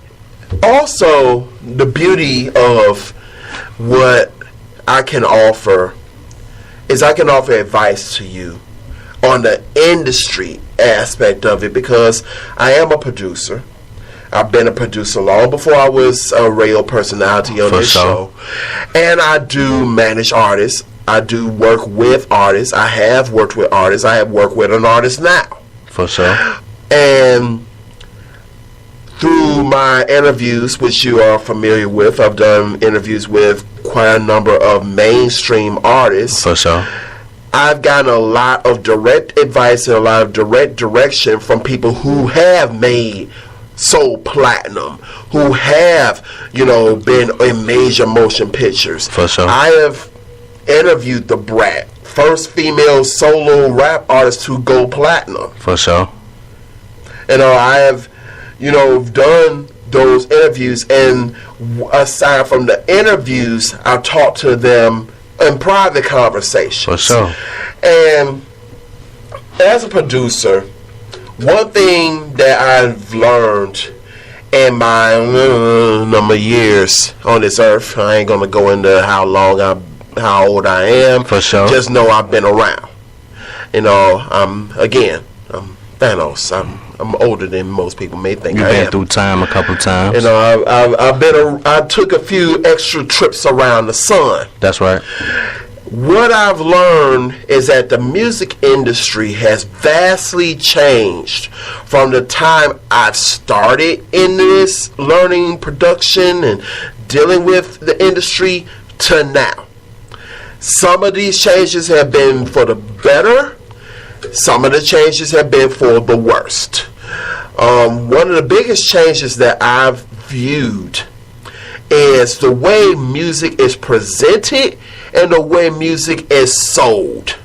S1: also, the beauty of what I can offer is I can offer advice to you on the industry aspect of it, because I am a producer. I've been a producer long before I was a radio personality on this show. And I do manage artists. I do work with artists. I have worked with artists. I have worked with an artist now.
S5: For sure.
S1: And through my interviews, which you are familiar with, I've done interviews with quite a number of mainstream artists.
S5: For sure.
S1: I've gotten a lot of direct advice and a lot of direct direction from people who have made soul platinum, who have, been in major motion pictures.
S5: For sure.
S1: I have interviewed the Brat, first female solo rap artist to go platinum.
S5: For sure.
S1: I have, done those interviews, and aside from the interviews, I talked to them in private conversations.
S5: For sure.
S1: And as a producer, one thing that I've learned in my number of years on this earth, I ain't gonna go into how old I am.
S5: For sure.
S1: Just know I've been around. I'm Thanos. I'm older than most people may think.
S5: You've been through time a couple times.
S1: I took a few extra trips around the sun.
S5: That's right.
S1: What I've learned is that the music industry has vastly changed from the time I started in this learning production and dealing with the industry to now. Some of these changes have been for the better. Some of the changes have been for the worst. One of the biggest changes that I've viewed is the way music is presented and the way music is sold.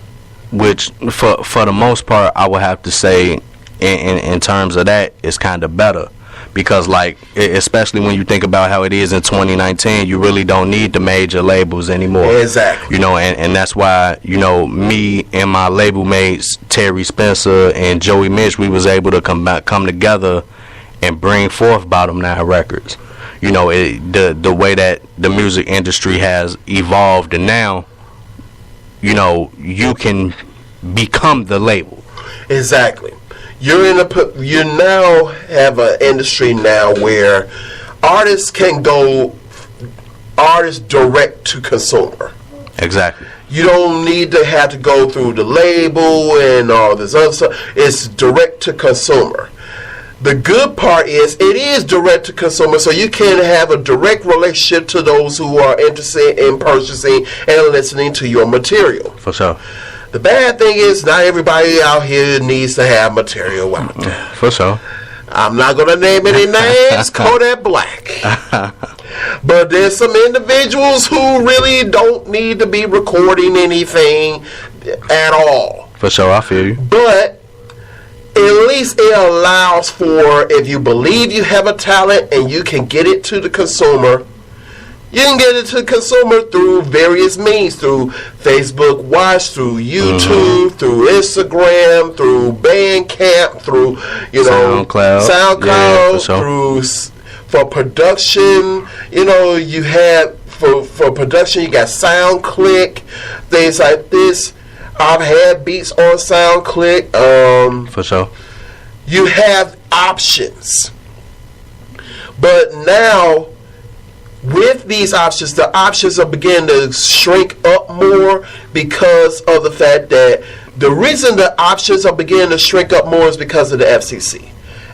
S5: Which, for the most part, I would have to say, in terms of that, is kind of better. Because, especially when you think about how it is in 2019, you really don't need the major labels anymore.
S1: Exactly.
S5: And that's why, me and my label mates, Terry Spencer and Joey Mitch, we was able to come together and bring forth Bottom 9 Records. The way that the music industry has evolved, and now, you can become the label.
S1: Exactly. You now have an industry now where artists can go direct to consumer.
S5: Exactly.
S1: You don't need to have to go through the label and all this other stuff. It's direct to consumer. The good part is it is direct to consumer, so you can have a direct relationship to those who are interested in purchasing and listening to your material.
S5: For sure.
S1: The bad thing is not everybody out here needs to have material out there.
S5: For sure.
S1: I'm not going to name any names, Kodak Black. But there's some individuals who really don't need to be recording anything at all.
S5: For sure, I feel you.
S1: But at least it allows for, if you believe you have a talent and you can get it to the consumer, you can get it to the consumer through various means, through Facebook Watch, through YouTube, through Instagram, through Bandcamp, through SoundCloud,
S5: yeah, for sure.
S1: through for production. You have for production, you got SoundClick, things like this. I've had beats on SoundClick.
S5: For sure.
S1: you have options. But now, with these options, the options are beginning to shrink up more because of the fact that the reason the options are beginning to shrink up more is because of the FCC.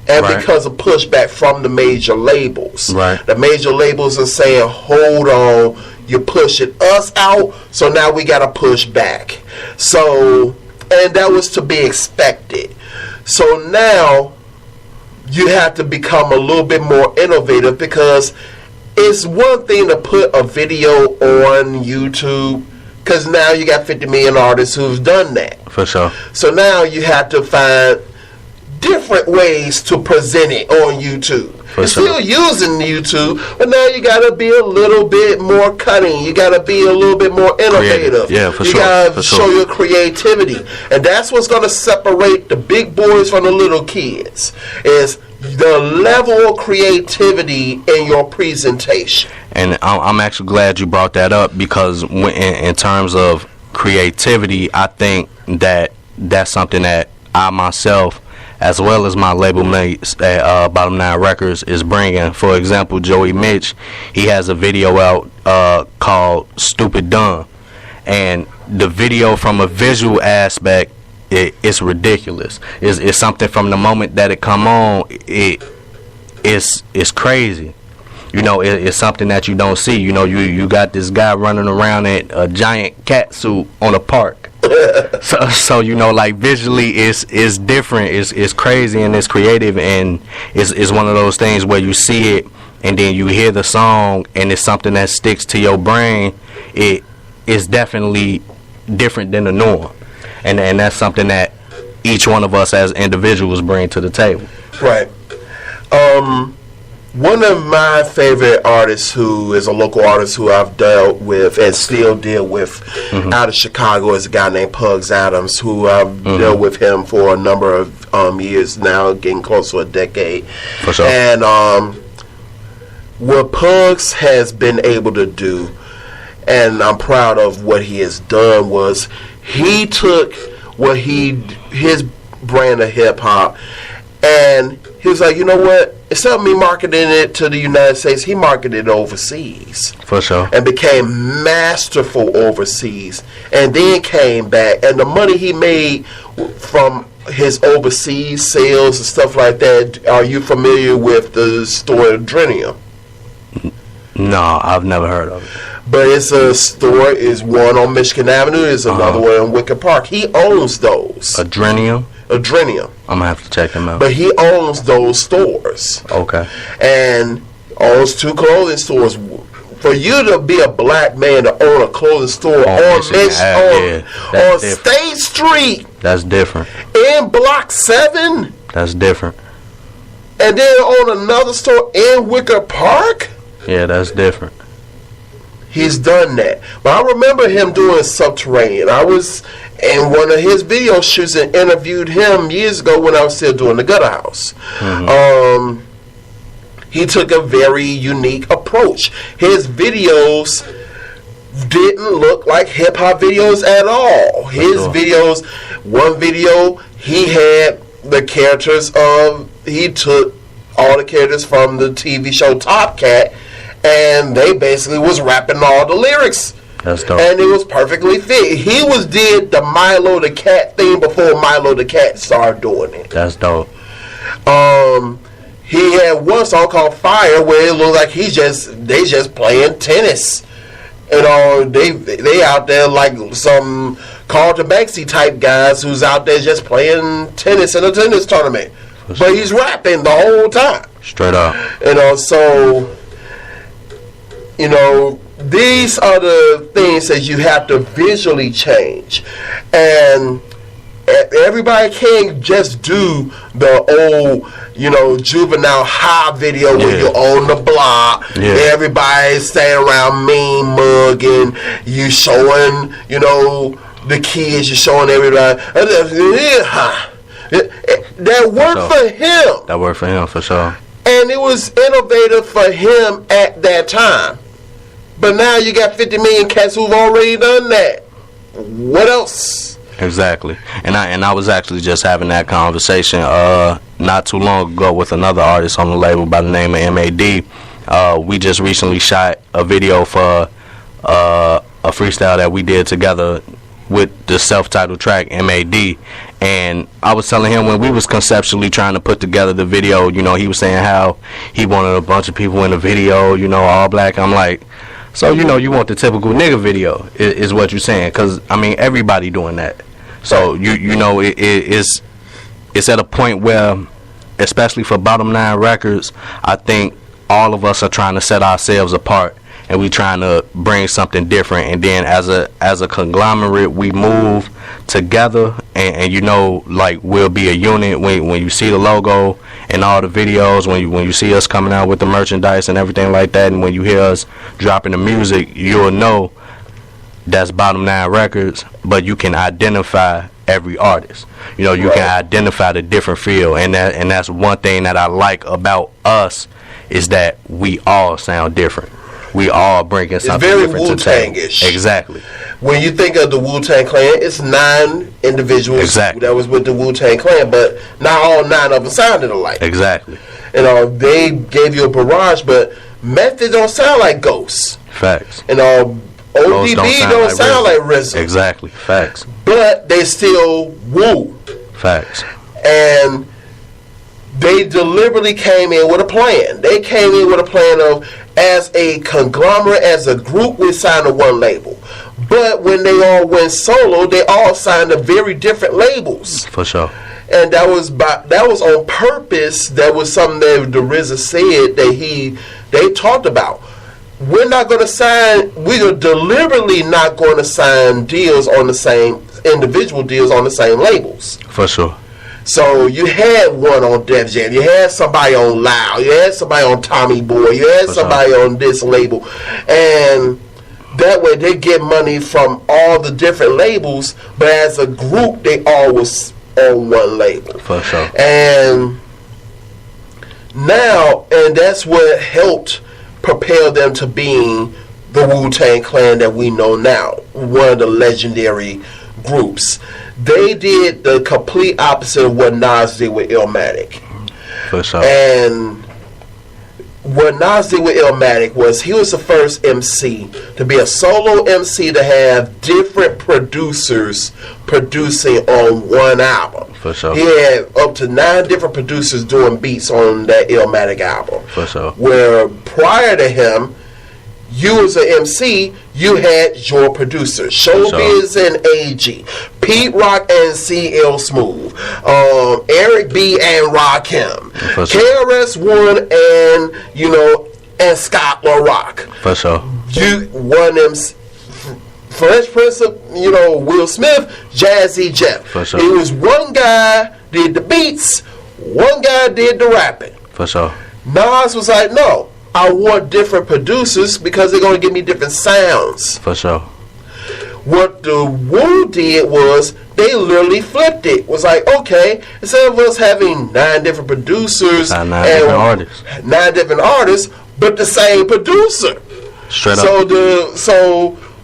S1: And because of pushback from the major labels. The major labels are saying, hold on, you're pushing us out, so now we got to push back. So, and that was to be expected. So now you have to become a little bit more innovative, because it's one thing to put a video on YouTube, because now you got 50 million artists who've done that.
S5: For sure.
S1: So now you have to find different ways to present it on YouTube. You're still using YouTube, but now you got to be a little bit more cunning. You got to be a little bit more innovative.
S5: Yeah, for
S1: you
S5: sure.
S1: You got to
S5: for
S1: show
S5: sure.
S1: your creativity. And that's what's going to separate the big boys from the little kids, is the level of creativity in your presentation.
S5: And I'm actually glad you brought that up, because in terms of creativity, I think that that's something that I myself, as well as my label mates at Bottom 9 Records, is bringing. For example, Joey Mitch, he has a video out called Stupid Dumb. And the video, from a visual aspect, it's ridiculous. It's something from the moment that it come on, it's crazy. You know, it's something that you don't see. You know, you got this guy running around in a giant cat suit on a park. So you know, like, visually it's different. It's crazy and it's creative, and it's one of those things where you see it and then you hear the song and it's something that sticks to your brain. It is definitely different than the norm, and that's something that each one of us as individuals bring to the table.
S1: Right. One of my favorite artists, who is a local artist who I've dealt with and still deal with out of Chicago, is a guy named Pugs Adams, who I've dealt with him for a number of years now, getting close to a decade.
S5: For sure.
S1: And what Pugs has been able to do, and I'm proud of what he has done, was he took his brand of hip hop, and he was like, you know what? Instead of me marketing it to the United States, he marketed it overseas.
S5: For sure.
S1: And became masterful overseas. And then came back. And the money he made from his overseas sales and stuff like that, are you familiar with the store Adrenium?
S5: No, I've never heard of it.
S1: But it's a store, is one on Michigan Avenue, there's another one in Wicker Park. He owns those.
S5: Adrenium?
S1: Adrenium.
S5: I'm going to have to check them out.
S1: But he owns those stores.
S5: Okay.
S1: And owns 2 clothing stores. For you to be a black man to own a clothing store on State Street.
S5: That's different.
S1: In Block 7.
S5: That's different.
S1: And then own another store in Wicker Park.
S5: Yeah, that's different.
S1: He's done that. But I remember him doing Subterranean. I was in one of his video shoots and interviewed him years ago when I was still doing the Gutter House. He took a very unique approach. His videos didn't look like hip-hop videos at all. His videos, one video, he had the characters of, he took all the characters from the TV show Top Cat, and they basically was rapping all the lyrics.
S5: That's dope.
S1: And it was perfectly fit. He did the Milo the Cat thing before Milo the Cat started doing it.
S5: That's dope.
S1: He had one song called Fire where it looked like they just playing tennis. You know, they out there like some Carlton Banksy type guys who's out there just playing tennis in a tennis tournament. But he's rapping the whole time.
S5: Straight up.
S1: You know, so, you know, these are the things that you have to visually change. And everybody can't just do the old, you know, juvenile high video where you on the block, everybody's standing around mean mugging, you showing, you know, the kids, you showing everybody. That worked for him.
S5: That worked for him, for sure.
S1: And it was innovative for him at that time. But now you got 50 million cats who've already done that. What else?
S5: Exactly. And I was actually just having that conversation not too long ago with another artist on the label by the name of MAD. We just recently shot a video for a freestyle that we did together with the self-titled track MAD, and I was telling him when we was conceptually trying to put together the video, you know, he was saying how he wanted a bunch of people in the video, you know, all black. I'm like, so you know, you want the typical nigga video is what you're saying, because I mean everybody doing that. So you know it's at a point where, especially for Bottom 9 Records, I think all of us are trying to set ourselves apart, and we trying to bring something different. And then as a conglomerate, we move together, and you know, like, we'll be a unit. When you see the logo and all the videos, when you see us coming out with the merchandise and everything like that, and when you hear us dropping the music, you'll know that's Bottom 9 Records. But you can identify every artist. You know, you can identify the different feel, and that's one thing that I like about us, is that we all sound different. We all bringing something different to the table.
S1: Wu-Tang-ish.
S5: Exactly.
S1: When you think of the Wu-Tang Clan, it's 9 individuals that was with the Wu-Tang Clan, but not all 9 of them sounded alike.
S5: Exactly.
S1: You know, they gave you a barrage, but Method don't sound like Ghost.
S5: Facts.
S1: You know, ODB don't sound like RZA.
S5: Exactly. Facts.
S1: But they still Wu.
S5: Facts.
S1: And they deliberately came in with a plan. They came in with a plan of, as a conglomerate, as a group, we signed to one label. But when they all went solo, they all signed to very different labels.
S5: For sure.
S1: And that was on purpose. That was something that the RZA said that they talked about. We're not going to sign. We're deliberately not going to sign deals on the same individual deals on the same labels.
S5: For sure.
S1: So you had one on Def Jam, you had somebody on Loud, you had somebody on Tommy Boy, you had somebody on this label, and that way they get money from all the different labels, but as a group they all was on one label.
S5: For sure.
S1: And now, and that's what helped propel them to being the Wu-Tang Clan that we know now, one of the legendary groups. They did the complete opposite of what Nas did with Illmatic.
S5: For sure.
S1: And what Nas did with Illmatic was he was the first MC to be a solo MC to have different producers producing on one album.
S5: For sure.
S1: He had up to 9 different producers doing beats on that Illmatic album.
S5: For sure.
S1: Where prior to him, you as an MC, you had your producers, Showbiz and AG, Pete Rock and CL Smooth, Eric B and Rakim, KRS-One and Scott LaRock.
S5: For sure.
S1: You one them. Fresh Prince of Will Smith, Jazzy Jeff.
S5: For sure.
S1: It was one guy did the beats, one guy did the rapping.
S5: For sure.
S1: Nas was like, no, I want different producers because they're going to give me different sounds.
S5: For sure.
S1: What the Wu did was they literally flipped it. It was like, okay, instead of us having 9 different producers and
S5: 9 different artists.
S1: 9 different artists, but the same producer.
S5: Straight
S1: so
S5: up.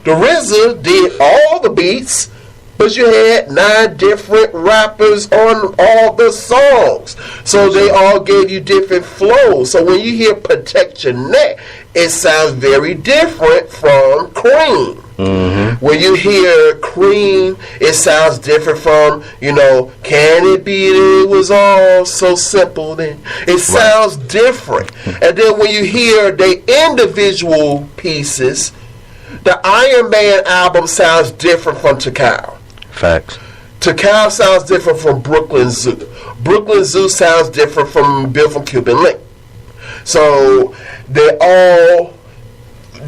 S1: The RZA did all the beats, but you had 9 different rappers on all the songs. So they all gave you different flows. So when you hear Protect Your Neck, it sounds very different from Cream.
S5: Mm-hmm.
S1: When you hear Cream, it sounds different from, Can It Be That It Was All So Simple Then? It sounds different. And then when you hear the individual pieces, the Iron Man album sounds different from Takao.
S5: Facts.
S1: Takao sounds different from Brooklyn Zoo. Brooklyn Zoo sounds different from Bill from Cuban Link. So they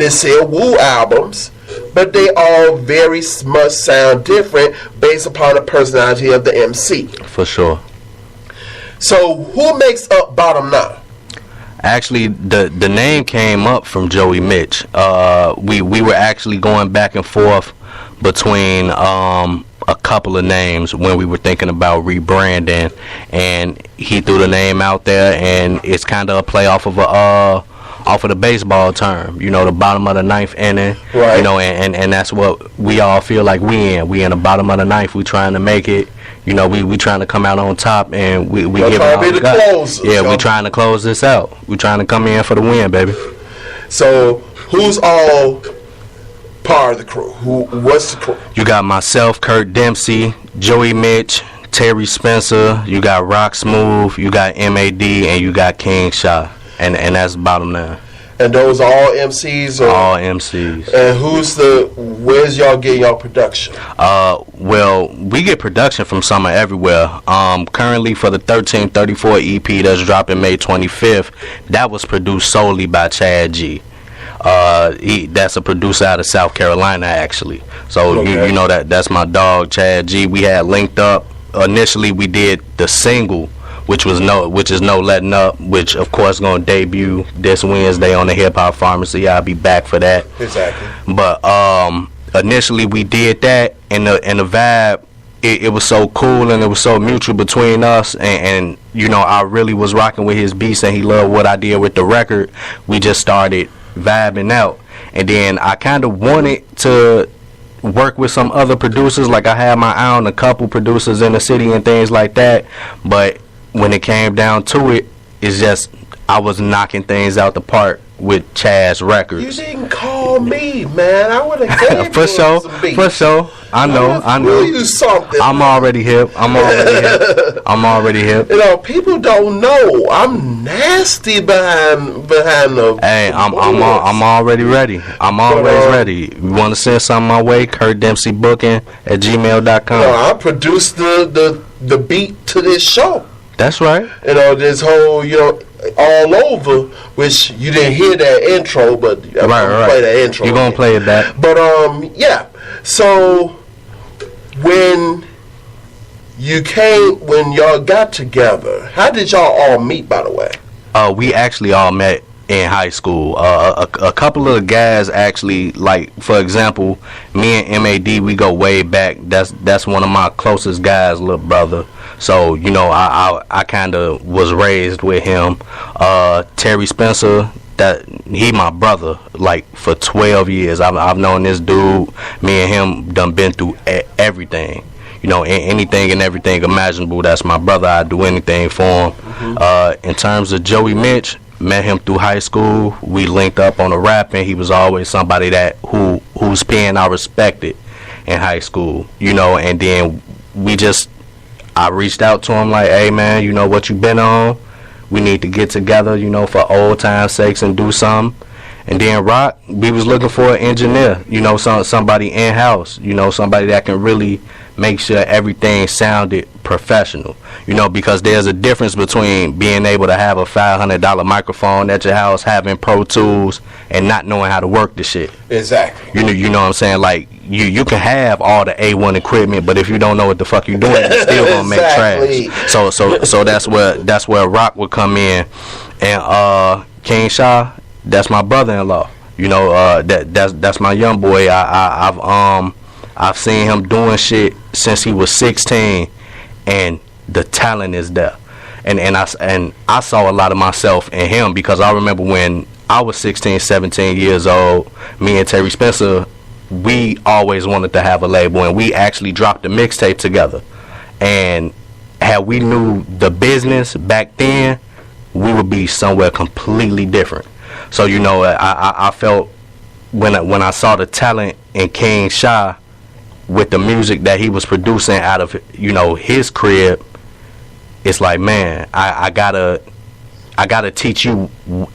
S1: sell Wu albums, but they all very much sound different based upon the personality of the MC.
S5: For sure.
S1: So who makes up Bottom 9?
S5: Actually, the name came up from Joey Mitch. We were actually going back and forth between a couple of names when we were thinking about rebranding, and he threw the name out there, and it's kind of a play off of a off of the baseball term, the bottom of the ninth inning,
S1: Right.
S5: And that's what we all feel like we in the bottom of the ninth. We trying to make it, we trying to come out on top, and we give
S1: trying to be the closers.
S5: Yeah, we trying to close this out. We trying to come in for the win, baby.
S1: So who's all part of the crew? What's the crew?
S5: You got myself, Kurt Dempsey, Joey Mitch, Terry Spencer, you got Rock Smooth, you got MAD, and you got King Shaw. And that's bottom line.
S1: And those are all MCs?
S5: All MCs.
S1: And where's y'all getting y'all production?
S5: Well, we get production from some everywhere. Currently for the 1334 EP that's dropping May 25th, that was produced solely by Chad G. That's a producer out of South Carolina, actually. So
S1: Okay.
S5: you know that's my dog, Chad G. We had linked up. Initially, we did the single, which is No Letting Up, which of course gonna debut this Wednesday on the Hip Hop Pharmacy. I'll be back for that.
S1: Exactly.
S5: But initially we did that, and the vibe, it was so cool and it was so mutual between us, and I really was rocking with his beats, and he loved what I did with the record. We just started vibing out, and then I kind of wanted to work with some other producers. Like, I had my eye on a couple producers in the city and things like that, but when it came down to it, it's just I was knocking things out the park with Chaz
S1: You
S5: Records.
S1: didn't call me, man. I would have gave
S5: For
S1: you
S5: sure,
S1: some beats.
S5: for sure. I know.
S1: You something.
S5: I'm already hip. I'm already hip.
S1: People don't know I'm nasty behind the.
S5: Hey, I'm already ready. I'm always ready. You want to send something my way? KurtDempseyBooking@gmail.com.
S1: I produced the beat to this show.
S5: That's right.
S1: This whole all over, which you didn't hear that intro, but I'm gonna play that intro.
S5: You're gonna play it back.
S1: But yeah. So when y'all got together, how did y'all all meet? By the way,
S5: We actually all met in high school. A couple of the guys actually, like for example, me and MAD, we go way back. That's one of my closest guys, little brother. So I kind of was raised with him. Terry Spencer, that he my brother like for 12 years. I've known this dude. Me and him done been through everything. Anything and everything imaginable. That's my brother. I'd do anything for him. In terms of Joey Mitch, met him through high school. We linked up on the rapping. He was always somebody whose pen I respected in high school. And then I reached out to him like, hey man, what you been on? We need to get together, for old time's sakes and do something. And then Rock, we was looking for an engineer, somebody in-house, somebody that can really make sure everything sounded professional, because there's a difference between being able to have a $500 microphone at your house, having Pro Tools, and not knowing how to work the shit.
S1: exactly.
S5: You know what I'm saying? Like, you can have all the A1 equipment, but if you don't know what the fuck you're doing, you're still gonna make
S1: Exactly.
S5: trash. So that's where Rock would come in, and King Shaw, that's my brother-in-law. That's my young boy. I've seen him doing shit since he was 16, and the talent is there. And I saw a lot of myself in him, because I remember when I was 16, 17 years old, me and Terry Spencer, we always wanted to have a label, and we actually dropped a mixtape together. And had we knew the business back then, we would be somewhere completely different. So I felt when I saw the talent in King Shaw with the music that he was producing out of his crib, it's like, man, I gotta teach you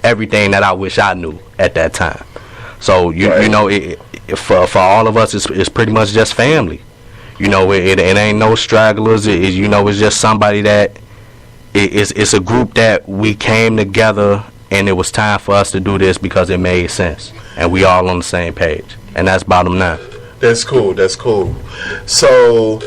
S5: everything that I wish I knew at that time. So for all of us, it's pretty much just family. It ain't no stragglers. It's just somebody that it's a group that we came together, and it was time for us to do this because it made sense, and we all on the same page, and that's bottom line.
S1: That's cool. So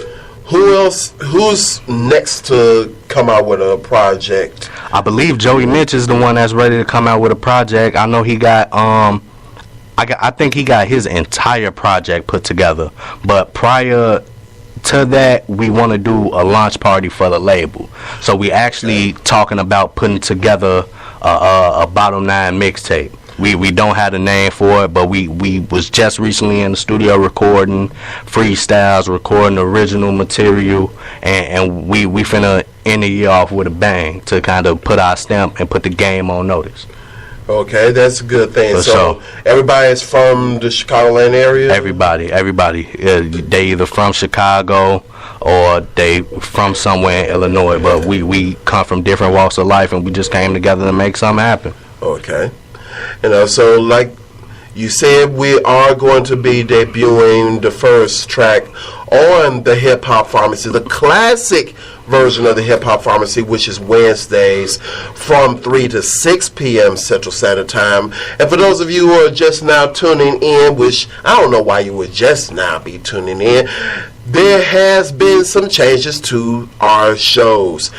S1: who's next to come out with a project?
S5: I believe Joey Mitch is the one that's ready to come out with a project. I know he got I think he got his entire project put together, but prior to that, we want to do a launch party for the label. So we actually talking about putting together a bottom 9 mixtape. We don't have a name for it, but we was just recently in the studio recording freestyles, recording original material, and we finna end the year off with a bang to kind of put our stamp and put the game on notice.
S1: Okay, that's a good thing.
S5: For
S1: so
S5: sure.
S1: everybody is from the Chicagoland area?
S5: Everybody. They either from Chicago or they from somewhere in Illinois, but we come from different walks of life, and we just came together to make something happen.
S1: Okay. So like you said, we are going to be debuting the first track on the Hip Hop Pharmacy, the classic version of the Hip Hop Pharmacy, which is Wednesdays from 3 to 6 p.m. Central Standard Time. And for those of you who are just now tuning in, which I don't know why you would just now be tuning in, there has been some changes to our shows.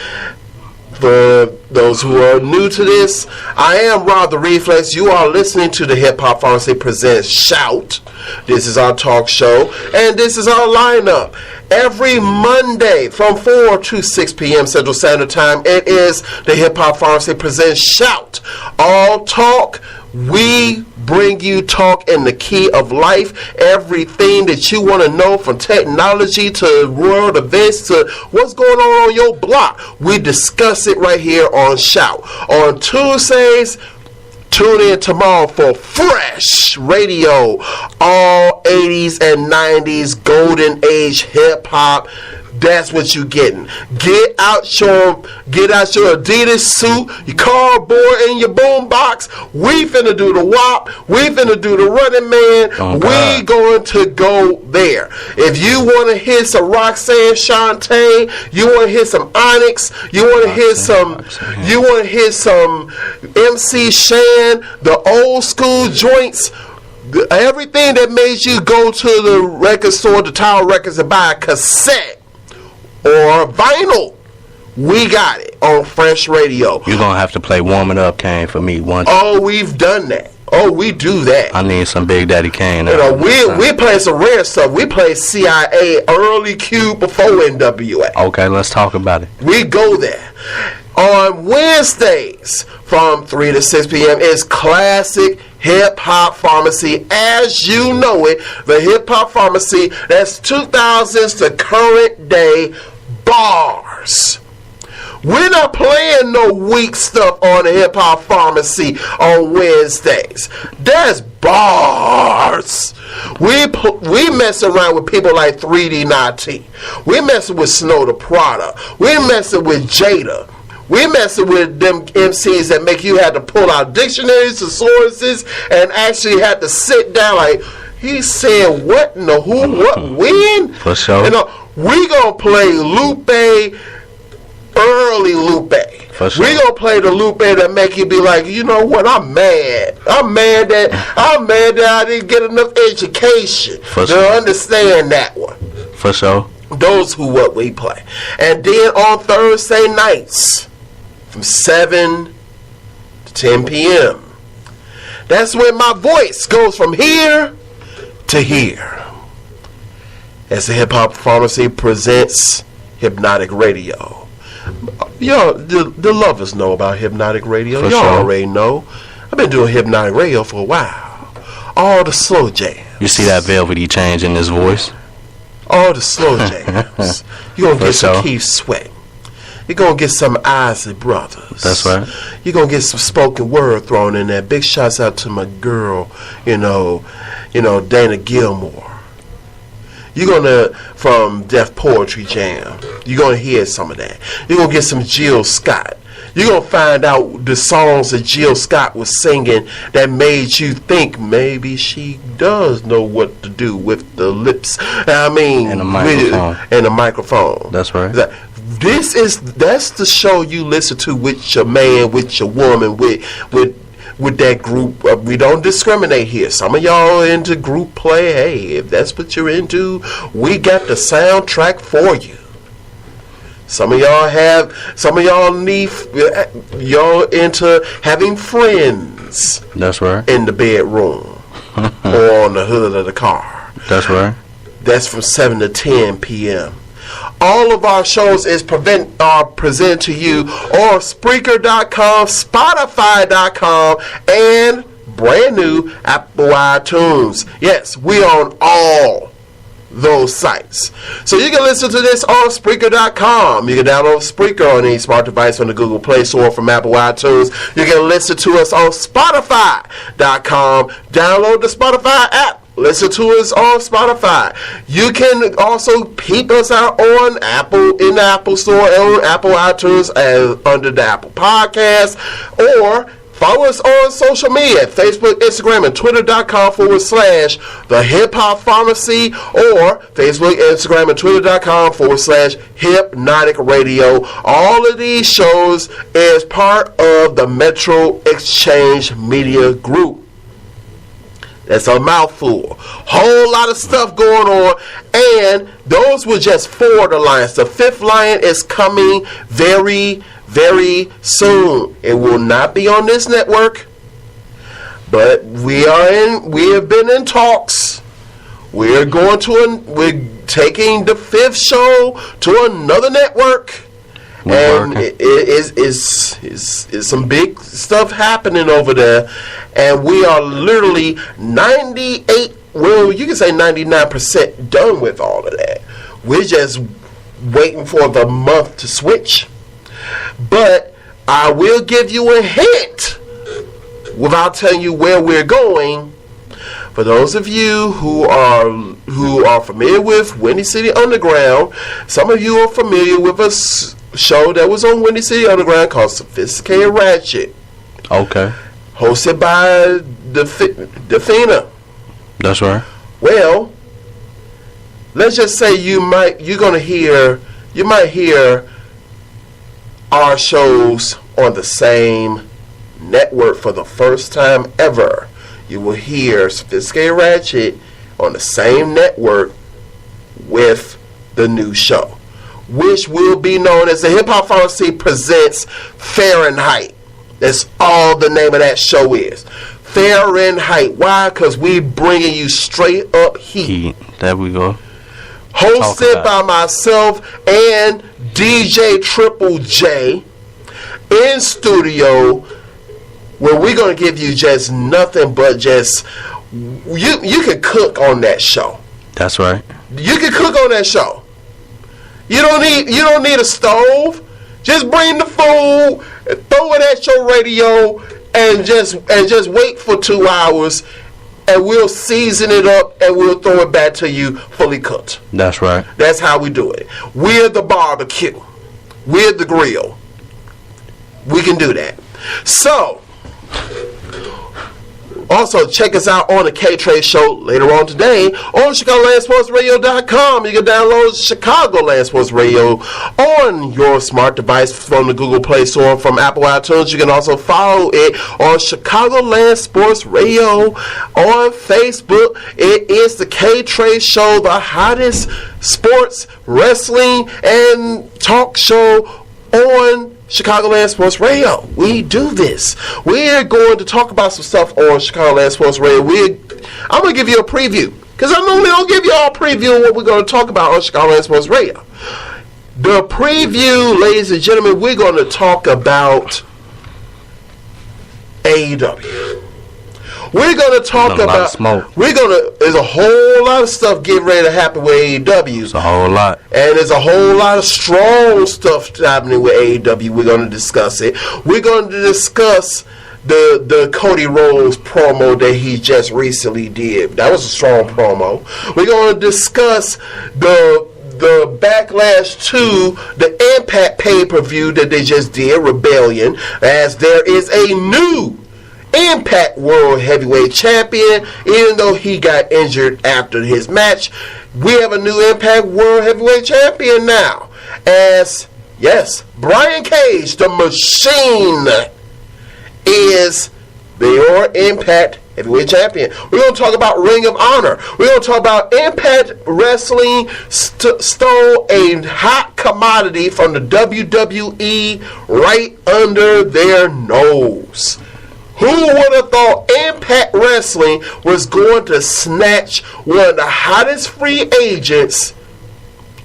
S1: For those who are new to this, I am Rob the Reflex. You are listening to the Hip Hop Pharmacy presents Shout. This is our talk show, and this is our lineup. Every Monday from 4 to 6 p.m. Central Standard Time, it is the Hip Hop Pharmacy presents Shout. All talk. We bring you talk in the key of life, everything that you want to know, from technology to world events to what's going on your block. We discuss it right here on Shout. On Tuesdays, tune in tomorrow for Fresh Radio, all 80s and 90s golden age hip hop. That's what you getting. Get out your Adidas suit, your cardboard, and your boom box. We finna do the WAP. We finna do the Running Man. We going to go there. If you want to hear some Roxanne Shante, you want to hear some Onyx, you want to hear some MC Shan, the old school joints. Everything that made you go to the record store, the Tower Records, and buy a cassette or vinyl, we got it on Fresh Radio.
S5: You're gonna have to play Warm It Up Kane for me once.
S1: Oh, we've done that. Oh, we do that.
S5: I need some Big Daddy Kane.
S1: We play some rare stuff. We play CIA, early Q before NWA.
S5: Okay, let's talk about it.
S1: We go there. On Wednesdays from 3 to 6 p.m. is Classic Hip Hop Pharmacy, as you know it. The Hip Hop Pharmacy, that's 2000s to current day bars. We're not playing no weak stuff on the Hip Hop Pharmacy on Wednesdays. That's bars. We mess around with people like 3D Nati. We messing with Snow the Prada. We messing with Jada. We messing with them MCs that make you have to pull out dictionaries, thesauruses, and actually have to sit down like, he said what in the who, what, when?
S5: For sure.
S1: We gonna play Lupe, early Lupe.
S5: For sure.
S1: We gonna play the Lupe that make you be like, you know what, I'm mad that I didn't get enough education to understand that one.
S5: For sure.
S1: Those who what we play. And then on Thursday nights from 7 to 10 p.m. that's when my voice goes from here to here. As the Hip Hop Pharmacy presents Hypnotic Radio. Y'all, the lovers know about Hypnotic Radio.
S5: For
S1: Y'all
S5: sure.
S1: already know. I've been doing Hypnotic Radio for a while. All the slow jams.
S5: You see that velvety change in his voice?
S1: All the slow jams. You're going to get some Keith Sweat. You're going to get some Isley Brothers.
S5: That's right.
S1: You're going to get some spoken word thrown in there. Big shouts out to my girl, Dana Gilmore. You're going to, from Def Poetry Jam, you're going to hear some of that. You're going to get some Jill Scott. You're going to find out the songs that Jill Scott was singing that made you think maybe she does know what to do with the lips. I mean,
S5: and a microphone.
S1: And a microphone.
S5: That's right.
S1: That's the show you listen to with your man, with your woman, with that group. We don't discriminate here. Some of y'all are into group play. Hey, if that's what you're into, we got the soundtrack for you. Some of y'all need, y'all into having friends.
S5: That's right.
S1: In the bedroom or on the hood of the car.
S5: That's right.
S1: That's from 7 to 10 p.m. all of our shows is presented to you on Spreaker.com, Spotify.com, and brand new Apple iTunes. Yes, we on all those sites. So you can listen to this on Spreaker.com. You can download Spreaker on any smart device from the Google Play Store from Apple iTunes. You can listen to us on Spotify.com. Download the Spotify app. Listen to us on Spotify. You can also peep us out on Apple, in the Apple Store, on Apple iTunes, and under the Apple Podcast, or follow us on social media at Facebook, Instagram, and Twitter.com/The Hip Hop Pharmacy, or Facebook, Instagram, and Twitter.com/Hypnotic Radio. All of these shows is part of the Metro Exchange Media Group. That's a mouthful. Whole lot of stuff going on. And those were just 4 of the lions. The 5th lion is coming very, very soon. It will not be on this network. But we have been in talks. We're taking the 5th show to another network. And it is some big stuff happening over there. And we are literally 98, well, you can say 99% done with all of that. We're just waiting for the month to switch. But I will give you a hint without telling you where we're going. For those of you who are familiar with Windy City Underground, some of you are familiar with a show that was on Windy City Underground called Sophisticated Ratchet.
S5: Okay.
S1: Hosted by Defina.
S5: That's right.
S1: Well, let's just say you might hear our shows on the same network for the first time ever. You will hear Sophisticated Ratchet on the same network with the new show, which will be known as the Hip Hop Pharmacy Presents Fahrenheit. That's all the name of that show is. Fahrenheit. Why? Because we bringing you straight up heat.
S5: There we go.
S1: Hosted by myself and DJ Triple J in studio, where we're going to give you just nothing but just, you can cook on that show.
S5: That's right.
S1: You can cook on that show. You don't need a stove. Just bring the food, throw it at your radio, and just wait for 2 hours, and we'll season it up and we'll throw it back to you fully cooked.
S5: That's right.
S1: That's how we do it. We're the barbecue. We're the grill. We can do that. So, also, check us out on the K-Trade Show later on today on ChicagolandSportsRadio.com. You can download Chicagoland Sports Radio on your smart device from the Google Play Store, from Apple iTunes. You can also follow it on Chicagoland Sports Radio on Facebook. It is the K-Trade Show, the hottest sports, wrestling, and talk show on Chicagoland Sports Radio. We do this. We're going to talk about some stuff on Chicagoland Sports Radio. I'm going to give you a preview, because I normally don't give you all a preview of what we're going to talk about on Chicagoland Sports Radio. The preview, ladies and gentlemen, we're going to talk about AEW. We're going to talk about smoke. There's a whole lot of stuff getting ready to happen with AEW.
S5: It's a whole lot.
S1: And there's a whole lot of strong stuff happening with AEW. We're going to discuss it. We're going to discuss the Cody Rhodes promo that he just recently did. That was a strong promo. We're going to discuss the backlash to the Impact pay-per-view that they just did, Rebellion, as there is a new Impact World Heavyweight Champion, even though he got injured after his match. We have a new Impact World Heavyweight Champion now. As, yes, Brian Cage, the Machine, is your Impact Heavyweight Champion. We're going to talk about Ring of Honor. We're going to talk about Impact Wrestling stole a hot commodity from the WWE right under their nose. Who would have thought Impact Wrestling was going to snatch one of the hottest free agents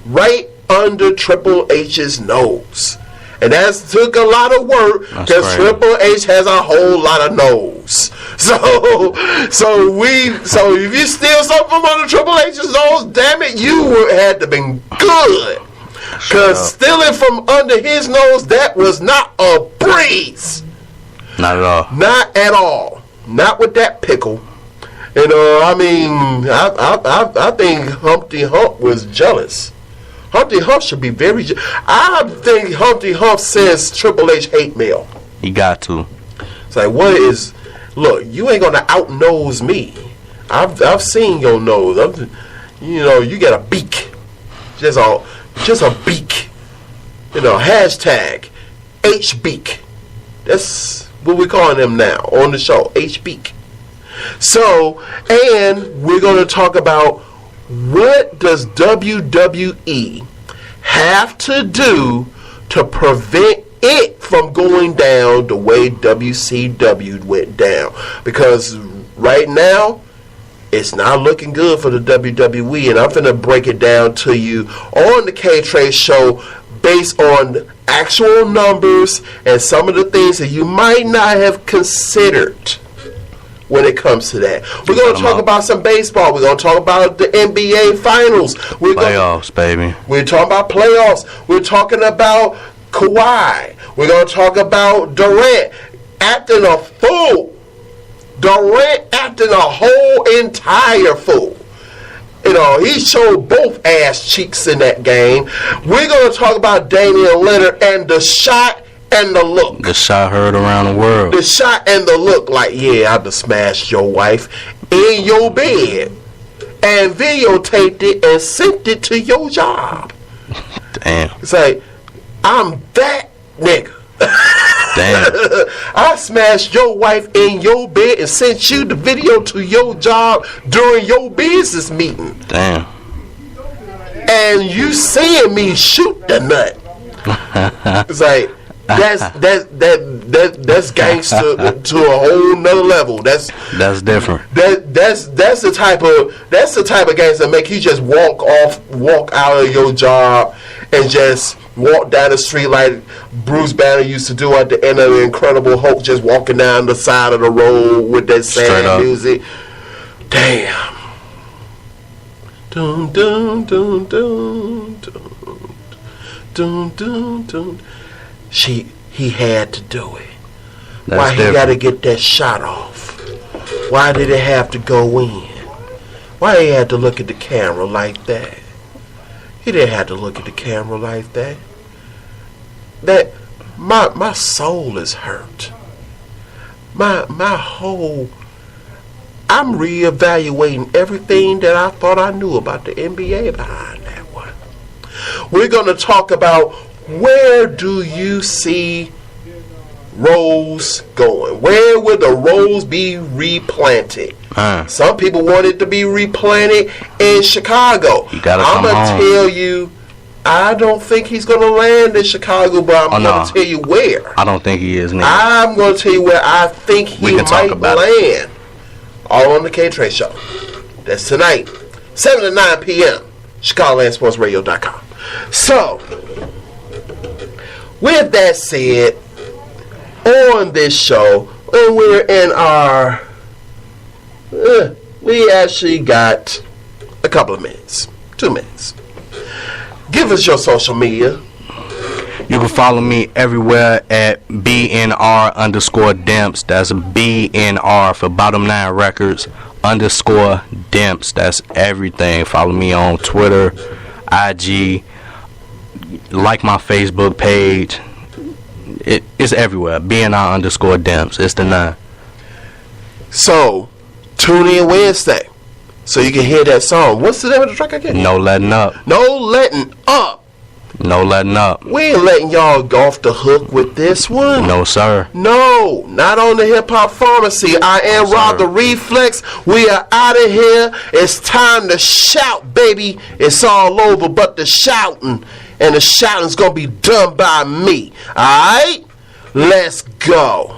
S1: right under Triple H's nose. And that took a lot of work because Triple H has a whole lot of nose. So if you steal something from under Triple H's nose, damn it, you had to been good. Because stealing from under his nose, that was not a breeze.
S5: Not at all.
S1: Not at all. Not with that pickle. You know, I mean, I think Humpty Hump was jealous. Humpty Hump should be very. I think Humpty Hump says Triple H hate mail.
S5: He got to.
S1: It's like, what is? Look, you ain't gonna outnose me. I've seen your nose. You know, you got a beak. Just a beak. You know, hashtag HBeak. That's what we're calling them now on the show, HBeak. So, and we're gonna talk about. What does WWE have to do to prevent it from going down the way WCW went down? Because right now, it's not looking good for the WWE, and I'm going to break it down to you on the K-Trade Show based on actual numbers and some of the things that you might not have considered when it comes to that. We're going to talk about some baseball. We're going to talk about the NBA Finals.
S5: Playoffs, baby.
S1: We're talking about playoffs. We're talking about Kawhi. We're going to talk about Durant acting a fool. Durant acting a whole entire fool. You know, he showed both ass cheeks in that game. We're going to talk about Damian Lillard and the shot and the look.
S5: The shot heard around the world.
S1: The shot and the look, like, yeah, I'd have smashed your wife in your bed and videotaped it and sent it to your job.
S5: Damn.
S1: It's like, I'm that nigga.
S5: Damn.
S1: I smashed your wife in your bed and sent you the video to your job during your business meeting.
S5: Damn.
S1: And you seeing me shoot the nut. It's like, that's gangster to a whole nother level. That's
S5: different.
S1: That's the type of gangster that make you just walk out of your job and just walk down the street like Bruce Banner used to do at the end of The Incredible Hulk, just walking down the side of the road with that sad music. Damn. Dun dun dun dun dun dun dun dun. He had to do it. Why he got to get that shot off? Why did it have to go in? Why he had to look at the camera like that? He didn't have to look at the camera like that. That my soul is hurt. My whole. I'm reevaluating everything that I thought I knew about the NBA behind that one. We're gonna talk about. Where do you see roles going? Where will the roles be replanted? Some people want it to be replanted in Chicago. I'm going to tell you, I don't think he's going to land in Chicago, but I'm going to tell you where.
S5: I don't think he is neither.
S1: I'm going to tell you where I think he might land. All on the K-Trade Show. That's tonight, 7 to 9 p.m., ChicagolandSportsRadio.com. So, with that said, on this show, when we're in our, we actually got a couple of minutes, 2 minutes. Give us your social media.
S5: You can follow me everywhere at BNR_Demps. That's BNR for Bottom 9 Records _Demps. That's everything. Follow me on Twitter, IG. Like my Facebook page. It's everywhere. BNR_Demps. It's the 9. So, tune in Wednesday so you can hear that song. What's the name of the track again? No Letting Up. No Letting Up. No Letting Up. We ain't letting y'all go off the hook with this one. No, sir. No, not on the Hip Hop Pharmacy. I am Rob the Reflex. We are out of here. It's time to shout, baby. It's all over but the shouting. And the shouting's going to be done by me. All right? Let's go.